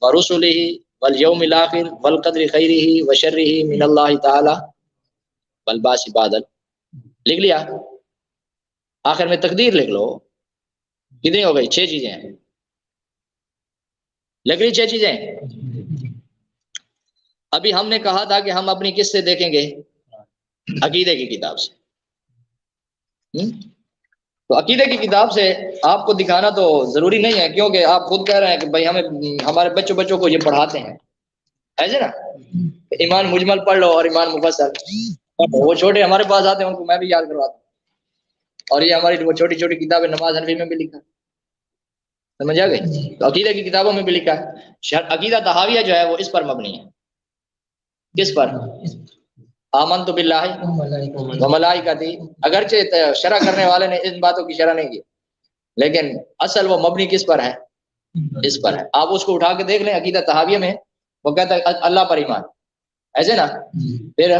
ورسلہ والیوم الآخر والقدر خیرہ وشرہ من اللہ تعالی والبعث بعد. لکھ لیا؟ آخر میں تقدیر لکھ لو. کتنی ہو گئی؟ 6 چیزیں ہیں. لکھ لی 6 چیزیں. ابھی ہم نے کہا تھا کہ ہم اپنی کس سے دیکھیں گے؟ عقیدے کی کتاب سے. تو عقیدے کی کتاب سے آپ کو دکھانا تو ضروری نہیں ہے، کیونکہ آپ خود کہہ رہے ہیں کہ بھائی ہمیں ہمارے بچوں کو یہ پڑھاتے ہیں. ایسے نا، ایمان مجمل پڑھ لو اور ایمان مفصل. وہ چھوٹے ہمارے پاس آتے ہیں، ان کو میں بھی یاد کرواتا ہوں. اور یہ ہماری وہ چھوٹی چھوٹی کتابیں نماز حنفی میں بھی لکھا، سمجھ آ گئی؟ تو عقیدہ کی کتابوں میں بھی لکھا ہے. عقیدہ طحاویہ جو ہے وہ اس پر مبنی ہے. کس پر؟ آمنت باللہ وملائکتہ. اگرچہ شرح کرنے والے نے ان باتوں کی شرح نہیں کی، لیکن اصل وہ مبنی کس پر ہے؟ اس پر ہے. آپ اس کو اٹھا کے دیکھ لیں. عقیدہ طحاویہ میں وہ کہتا ہے اللہ پر ایمان. ایسے نا، پھر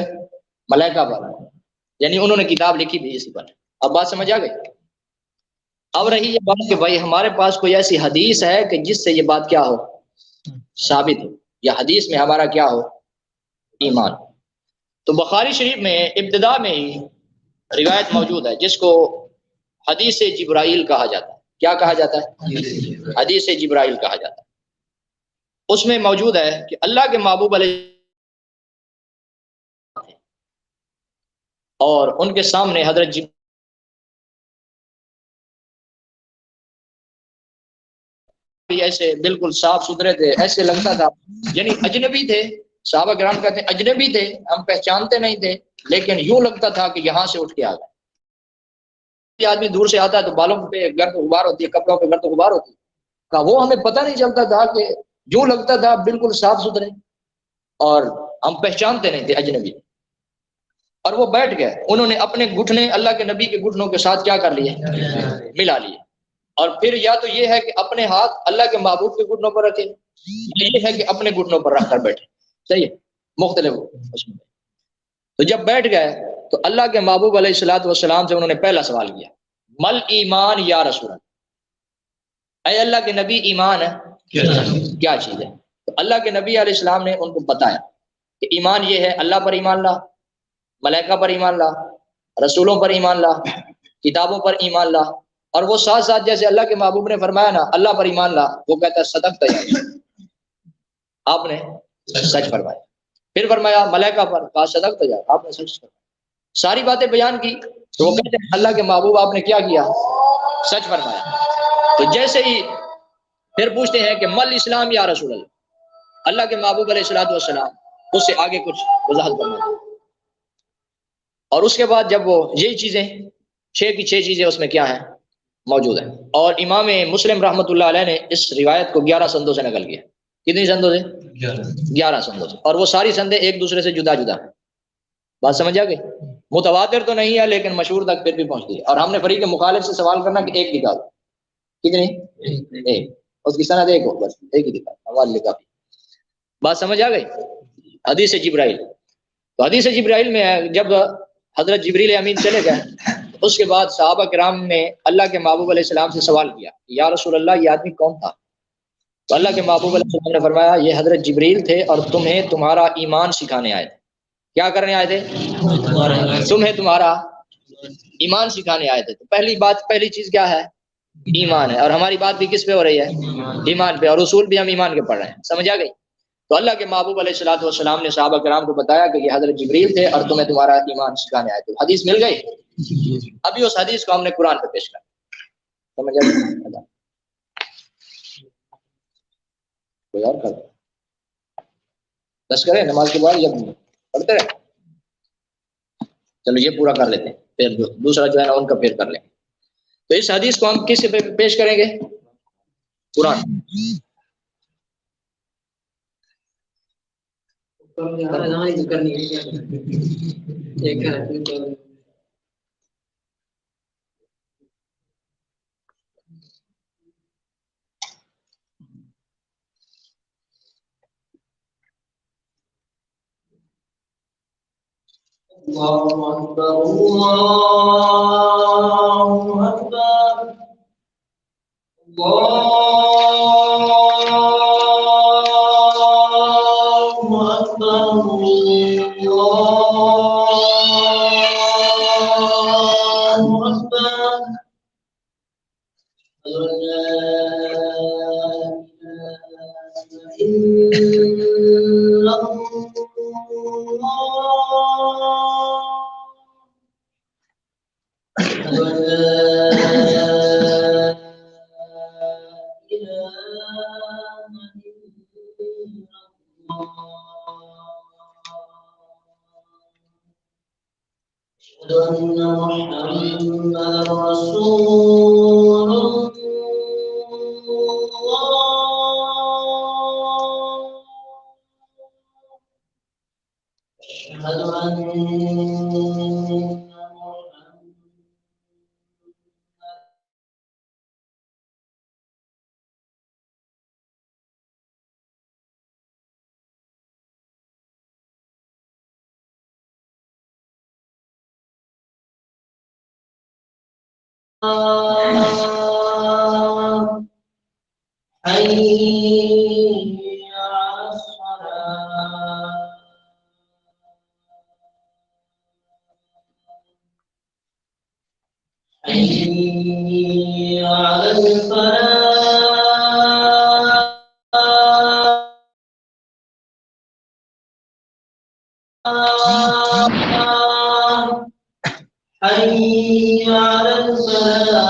ملائکہ پر، یعنی انہوں نے کتاب لکھی بھی اسی پر. اب بات سمجھ آ گئی؟ اب رہی یہ بات کہ بھائی ہمارے پاس کوئی ایسی حدیث ہے کہ جس سے یہ بات کیا ہو؟ ثابت ہو، یا حدیث میں ہمارا کیا ہو؟ ایمان. تو بخاری شریف میں ابتدا میں ہی روایت موجود ہے جس کو حدیث جبرائیل کہا جاتا ہے. کیا کہا جاتا ہے؟ حدیث جبرائیل کہا جاتا ہے. اس میں موجود ہے کہ اللہ کے محبوب علیہ اور ان کے سامنے حضرت ایسے بالکل صاف ستھرے تھے، ایسے لگتا تھا یعنی اجنبی تھے. صحابہ کرام کہتے ہیں اجنبی تھے، ہم پہچانتے نہیں تھے، لیکن یوں لگتا تھا کہ یہاں سے اٹھ کے آ گئے. آدمی دور سے آتا ہے تو بالوں پہ گرد غبار ہوتی ہے، کپڑوں پہ گرد غبار ہوتی ہے. وہ ہمیں پتہ نہیں چلتا تھا کہ یوں لگتا تھا بالکل صاف ستھرے، اور ہم پہچانتے نہیں تھے، اجنبی. اور وہ بیٹھ گئے، انہوں نے اپنے گھٹنے اللہ کے نبی کے گھٹنوں کے ساتھ کیا کر لیے؟ ملا لیے. اور پھر یا تو یہ ہے کہ اپنے ہاتھ اللہ کے محبوب کے گھٹنوں پر رکھے، یہ ہے کہ اپنے گھٹنوں پر رکھ کر بیٹھے. صحیح ہے، مختلف اس میں. تو جب بیٹھ گئے تو اللہ کے محبوب علیہ الصلوۃ والسلام سے انہوں نے پہلا سوال کیا، مل ایمان یا رسول اللہ، اے اللہ کے نبی ایمان ہے کیا چیز ہے؟ تو اللہ کے نبی علیہ السلام نے ان کو بتایا کہ ایمان یہ ہے اللہ پر ایمان لا، ملائکہ پر ایمان لا، رسولوں پر ایمان لا، کتابوں پر ایمان لا. اور وہ ساتھ ساتھ جیسے اللہ کے محبوب نے فرمایا نا اللہ پر ایمان لا، وہ کہتا ہے صدقت یا آپ نے سچ فرمایا. پھر فرمایا ملائکہ پر، کہا صدقت یا آپ نے سچ فرمایا. ساری باتیں بیان کی تو وہ کہتے ہیں اللہ کے محبوب آپ نے کیا کیا؟ سچ فرمایا. تو جیسے ہی پھر پوچھتے ہیں کہ مل اسلام یا رسول اللہ، اللہ کے محبوب علیہ الصلوۃ والسلام اس سے آگے کچھ وضاحت کرنا. اور اس کے بعد جب وہ یہی چیزیں 6 کی 6 چیزیں اس میں کیا ہیں؟ موجود ہیں. اور امام مسلم رحمۃ اللہ علیہ نے اس روایت کو 11 سندوں سے نقل کیا. کتنی سندوں سے؟ 11 سندوں سے. اور وہ ساری سندیں ایک دوسرے سے جدا جدا ہیں. بات سمجھ آ گئی؟ متواتر تو نہیں ہے لیکن مشہور تک پھر بھی پہنچتی ہے. اور ہم نے فریق مخالف سے سوال کرنا کہ ایک دکھا دو. کتنی؟ ایک. اس کی سند ایک ہو، بس ایک ہی دکھا حوالے لکھا. بات سمجھ آ گئی؟ حدیث جبرائیل. تو حدیث جبرائیل میں جب حضرت جبریل امین چلے گئے، اس کے بعد صحابہ کرام نے اللہ کے محبوب علیہ السلام سے سوال کیا یا رسول اللہ یہ آدمی کون تھا؟ تو اللہ کے محبوب علیہ السلام نے فرمایا یہ حضرت جبریل تھے اور تمہیں تمہارا ایمان سکھانے آئے تھے. کیا کرنے آئے تھے؟ تمہیں تمہارا ایمان سکھانے آئے تھے. تو پہلی چیز کیا ہے؟ ایمان ہے. اور ہماری بات بھی کس پہ ہو رہی ہے؟ ایمان پہ. اور اصول بھی ہم ایمان کے پڑھ رہے ہیں. سمجھ آ گئی؟ تو اللہ کے محبوب علیہ الصلوۃ والسلام نے صحابہ کرام کو بتایا کہ یہ حضرت جبریل تھے اور تمہیں تمہارا ایمان سکھانے آئے تھے. حدیث مل گئی. ابھی اس حدیث کو ہم نے قرآن پہ پیش کیا. سمجھ آ گئی؟ کوئی اور کر بس کرے نماز کے بعد جب پڑھتے رہے. چلو یہ پورا کر لیتے ہیں، پھر دوسرا جو ہے نا ان کا پھر کر لیں۔ تو اس حدیث کو ہم کس پہ پیش کریں گے؟ قرآن۔ اللہ اکبر اللہ اکبر اللہ اکبر اللہ اکبر۔ أشهد أن محمدا رسول الله أشهد أن حي على الصلاة حي على الفلاح حي على الفلاح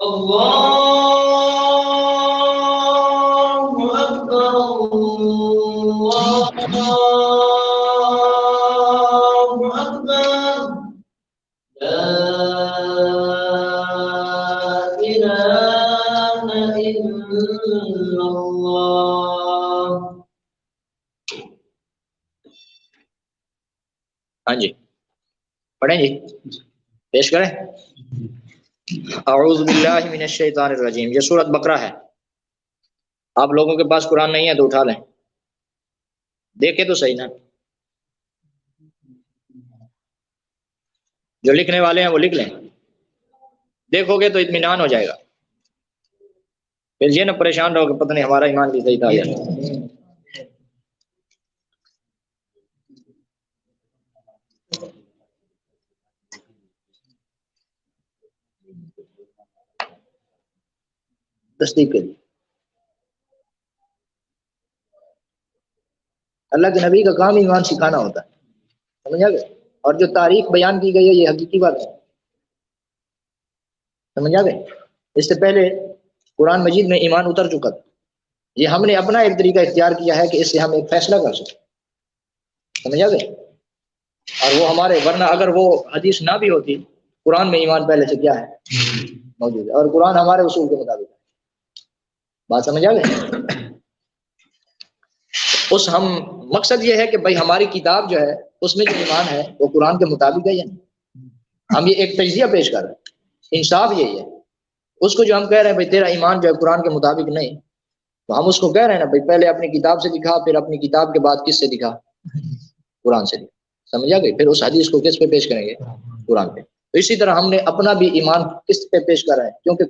الله أكبر الله أكبر لا إله إلا الله۔ ہاں جی پڑھیں جی، پیش کریں۔ اعوذ باللہ من الشیطان الرجیم، یہ سورۃ بقرہ ہے۔ آپ لوگوں کے پاس قرآن نہیں ہے تو اٹھا لیں، دیکھیں تو صحیح نا، جو لکھنے والے ہیں وہ لکھ لیں، دیکھو گے تو اطمینان ہو جائے گا، پھر یہ نہ پریشان رہو کہ پتہ نہیں ہمارا ایمان بھی صحیح تھا یا نہیں۔ تصدیق کے لیے اللہ کے نبی کا کام ایمان سکھانا ہوتا ہے، سمجھا گئے؟ اور جو تاریخ بیان کی گئی ہے یہ حقیقی بات ہے، سمجھا گئے؟ اس سے پہلے قرآن مجید میں ایمان اتر چکا تھا، یہ ہم نے اپنا ایک طریقہ اختیار کیا ہے کہ اس سے ہم ایک فیصلہ کر سکیں، سمجھا گئے؟ اور وہ ہمارے، ورنہ اگر وہ حدیث نہ بھی ہوتی، قرآن میں ایمان پہلے سے کیا ہے موجود ہے، اور قرآن ہمارے اصول کے مطابق ہے، بات سمجھا گئے؟ اس ہم مقصد یہ ہے کہ بھائی ہماری کتاب جو ہے اس میں جو ایمان ہے وہ قرآن کے مطابق ہے یا نہیں، ہم یہ ایک تجزیہ پیش کر رہے ہیں، انصاف یہی ہے۔ اس کو جو ہم کہہ رہے ہیں بھائی تیرا ایمان جو ہے قرآن کے مطابق نہیں، تو ہم اس کو کہہ رہے ہیں نا بھائی پہلے اپنی کتاب سے دکھا، پھر اپنی کتاب کے بعد کس سے دکھا؟ قرآن سے دکھا، سمجھا گئے؟ پھر اس حدیث کو کس پہ پیش کریں گے؟ قرآن پہ۔ تو اسی طرح ہم نے اپنا بھی ایمان کس پہ پیش کر رہے ہیں، کیونکہ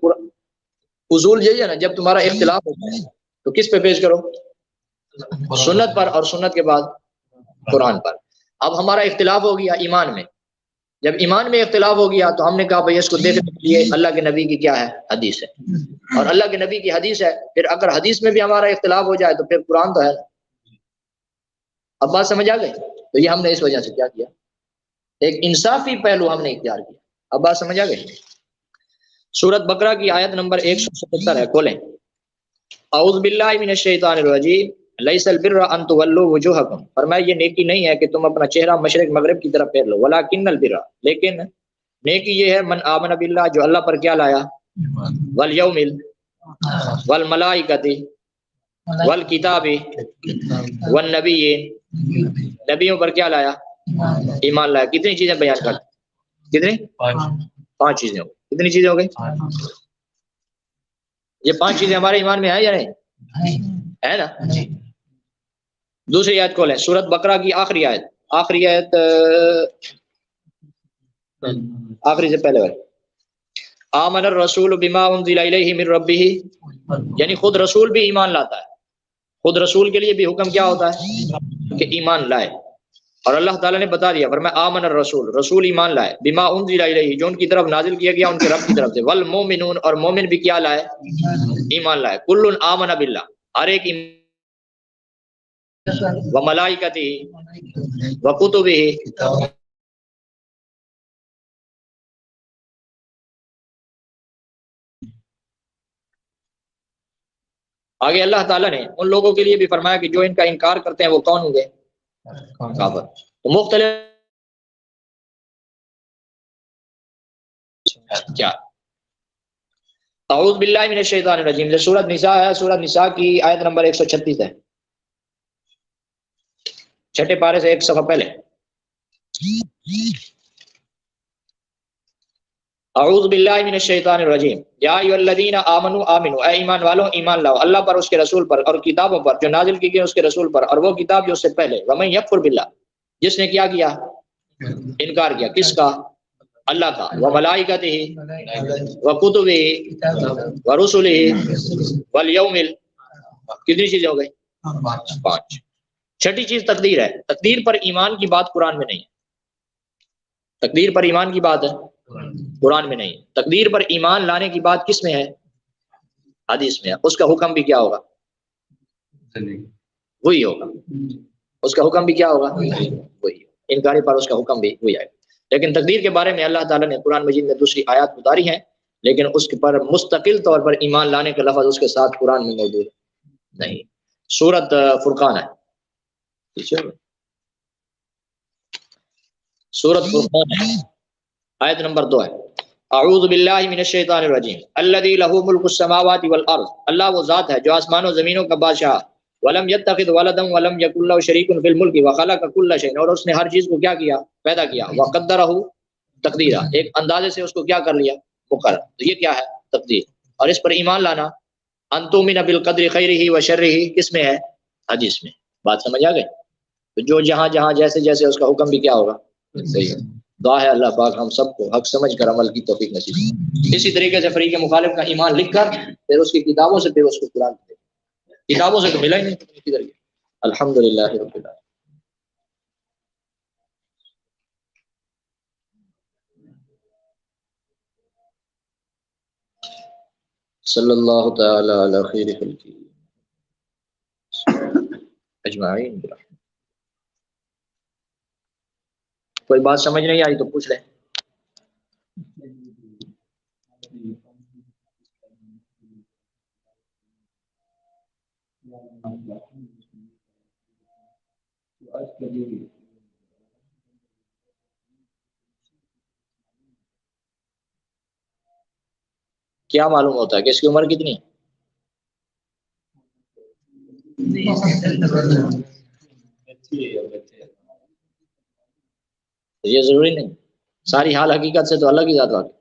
اصول یہی ہے نا، جب تمہارا اختلاف ہوتا ہے تو کس پہ پیش کرو؟ سنت پر، اور سنت کے بعد قرآن پر۔ اب ہمارا اختلاف ہو گیا ایمان میں، جب ایمان میں اختلاف ہو گیا تو ہم نے کہا بھائی اس کو دیکھنے کے لیے اللہ کے نبی کی کیا ہے؟ حدیث ہے، اور اللہ کے نبی کی حدیث ہے، پھر اگر حدیث میں بھی ہمارا اختلاف ہو جائے تو پھر قرآن تو ہے۔ اب بات سمجھ آ گئی؟ تو یہ ہم نے اس وجہ سے کیا کیا، ایک انصافی پہلو ہم نے اختیار کیا۔ اب بات سمجھ آ گئی؟ سورۃ بقرہ کی آیت نمبر 177 ہے، کھولیں۔ اعوذ باللہ من الشیطان الرجیم لیس البر ان تولوا وجوہکم، فرمایا یہ نیکی نہیں ہے کہ تم اپنا چہرہ مشرق مغرب کی طرف پھیر لو، ولکن البر، لیکن نیکی یہ ہے من آمن باللہ، جو اللہ پر کیا لایا، والیوم والملائکۃ والکتاب والنبیین، نبیوں پر کیا لایا، ایمان لایا۔ کتنی چیزیں بیان کرتے، کتنی، 5 چیزیں ہو گئی۔ کتنی چیزیں ہو گئی؟ یہ 5 چیزیں ہمارے ایمان میں ہے یا نہیں؟ ہے نا؟ دوسری آیت کھولیں، سورۃ بقرہ کی آخری آیت، آخری آیت، آخری سے پہلے والی، آمن الرسول بما انزل الیہ من ربہ، یعنی خود رسول بھی ایمان لاتا ہے، خود رسول کے لیے بھی حکم کیا ہوتا ہے کہ ایمان لائے، اور اللہ تعالیٰ نے بتا دیا، فرمایا آمن الرسول، رسول ایمان لائے، بما انزل الیہ، جو ان کی طرف نازل کیا گیا ان کے رب کی طرف سے، والمؤمنون، اور مومن بھی کیا لائے، ایمان لائے، کل آمن باللہ، ہر ایک وملائکتہ وکتبہ، آگے اللہ تعالیٰ نے ان لوگوں کے لیے بھی فرمایا کہ جو ان کا انکار کرتے ہیں وہ کون ہوں گے، کافر۔ تو مختلف کیا، اعوذ باللہ من الشیطان الرجیم، جو سورۃ نساء ہے، سورۃ نساء کی آیت نمبر 136 ہے، چھٹے پارے سے ایک صفحہ پہلے، اعوذ باللہ من الشیطان الرجیم، یا ایھا الذین آمنوا آمنوا، اے ایمان والوں ایمان لاؤ، اللہ پر، اس کے رسول پر، اور کتابوں پر جو نازل کی گئی اس کے رسول پر، اور وہ کتاب جو اس سے پہلے، ومن یکفر باللہ، جس نے کیا کیا، انکار کیا، کس کا، اللہ کا، وملائکتہ وکتبہ ورسلہ والیوم کتنی چیزیں ہو گئی، 5۔ چھٹی چیز تقدیر ہے، تقدیر پر ایمان کی بات قرآن میں نہیں ہے، تقدیر پر ایمان کی بات ہے قرآن میں نہیں ہے، تقدیر پر ایمان لانے کی بات کس میں ہے، حدیث میں ہے، اس کا حکم بھی کیا ہوگا، وہی ہوگا، اس کا حکم بھی کیا ہوگا، وہی، انکاری پر اس کا حکم بھی وہی آئے گا۔ لیکن تقدیر کے بارے میں اللہ تعالیٰ نے قرآن مجید میں دوسری آیات اتاری ہیں، لیکن اس پر مستقل طور پر ایمان لانے کا لفظ اس کے ساتھ قرآن میں موجود نہیں۔ سورۃ فرقان ہے، سورۃ فرقان ہے، آیت نمبر 2 ہے، اعوذ باللہ من الشیطان الرجیم، الذی لہ ملک السماوات والارض، اللہ وہ ذات ہے جو آسمانوں زمینوں کا بادشاہ، ولم یتخذ ولدا ولم یکن لہ شریک فی الملک وخلق کل شیء، اور اس نے ہر چیز کو کیا کیا، پیدا کیا، وقدرہ تقدیرہ، ایک اندازے سے اس کو کیا کر لیا، مقرر، تو یہ کیا ہے، تقدیر، اور اس پر ایمان لانا، ان تؤمن بالقدر خیرہ وشرہ، کس میں ہے، حدیث میں، بات سمجھ آ گئی؟ تو جو جہاں جہاں جیسے جیسے اس کا حکم بھی کیا ہوگا، صحیح ہے۔ دعا ہے اللہ پاک ہم سب کو حق سمجھ کر عمل کی توفیق نصیب کرے۔ اسی طریقے سے فریق مخالف کا ایمان لکھ کر پھر اس کی کتابوں سے، پھر اس کو قرآن دے، کتابوں سے تو ملا ہی نہیں کدھر گیا۔ الحمدللہ رب العالمین۔ صلی اللہ تعالی علی خیر خلقہ اجمعین۔ کوئی بات سمجھ نہیں آئی تو پوچھ لیں۔ کیا معلوم ہوتا ہے کہ اس کی عمر کتنی ہے؟ یہ ضروری نہیں، ساری حال حقیقت سے تو اللہ کی ذات واقع،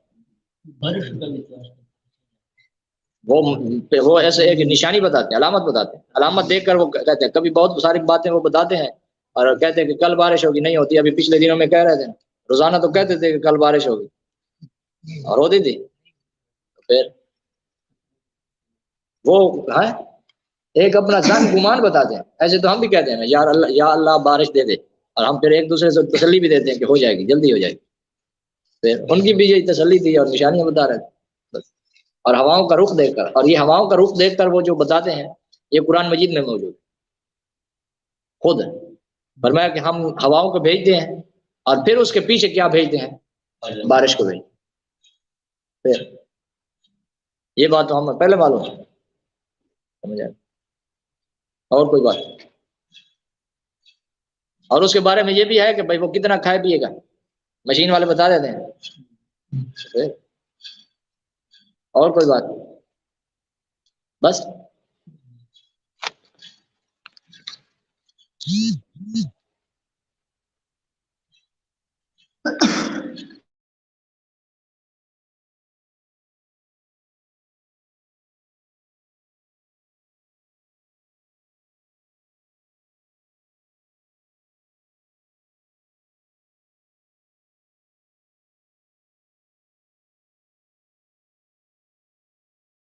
وہ ایسے ایک نشانی بتاتے ہیں، علامت بتاتے ہیں، علامت دیکھ کر وہ کہتے ہیں، کبھی بہت ساری باتیں وہ بتاتے ہیں اور کہتے ہیں کہ کل بارش ہوگی، نہیں ہوتی، ابھی پچھلے دنوں میں کہہ رہے تھے، روزانہ تو کہتے تھے کہ کل بارش ہوگی اور ہوتی تھی، پھر وہ ہے ایک اپنا ظن گمان بتاتے ہیں، ایسے تو ہم بھی کہتے ہیں یا اللہ بارش دے دے، اور ہم پھر ایک دوسرے سے تسلی بھی دیتے ہیں کہ ہو جائے گی، جلدی ہو جائے گی، پھر ان کی بھی یہی تسلی تھی اور نشانیاں بتا رہے تھے بس۔ اور ہواؤں کا رخ دیکھ کر، اور یہ ہواؤں کا رخ دیکھ کر وہ جو بتاتے ہیں یہ قرآن مجید میں موجود خود فرمایا کہ ہم ہواؤں کو بھیجتے ہیں اور پھر اس کے پیچھے کیا بھیجتے ہیں، بارش کو بھیجتے ہیں، پھر یہ بات تو ہم پہلے معلوم ہے، سمجھ آئے؟ اور کوئی بات؟ اور اس کے بارے میں یہ بھی ہے کہ بھائی وہ کتنا کھائے پیے گا، مشین والے بتا دیتے ہیں. اور کوئی بات؟ بس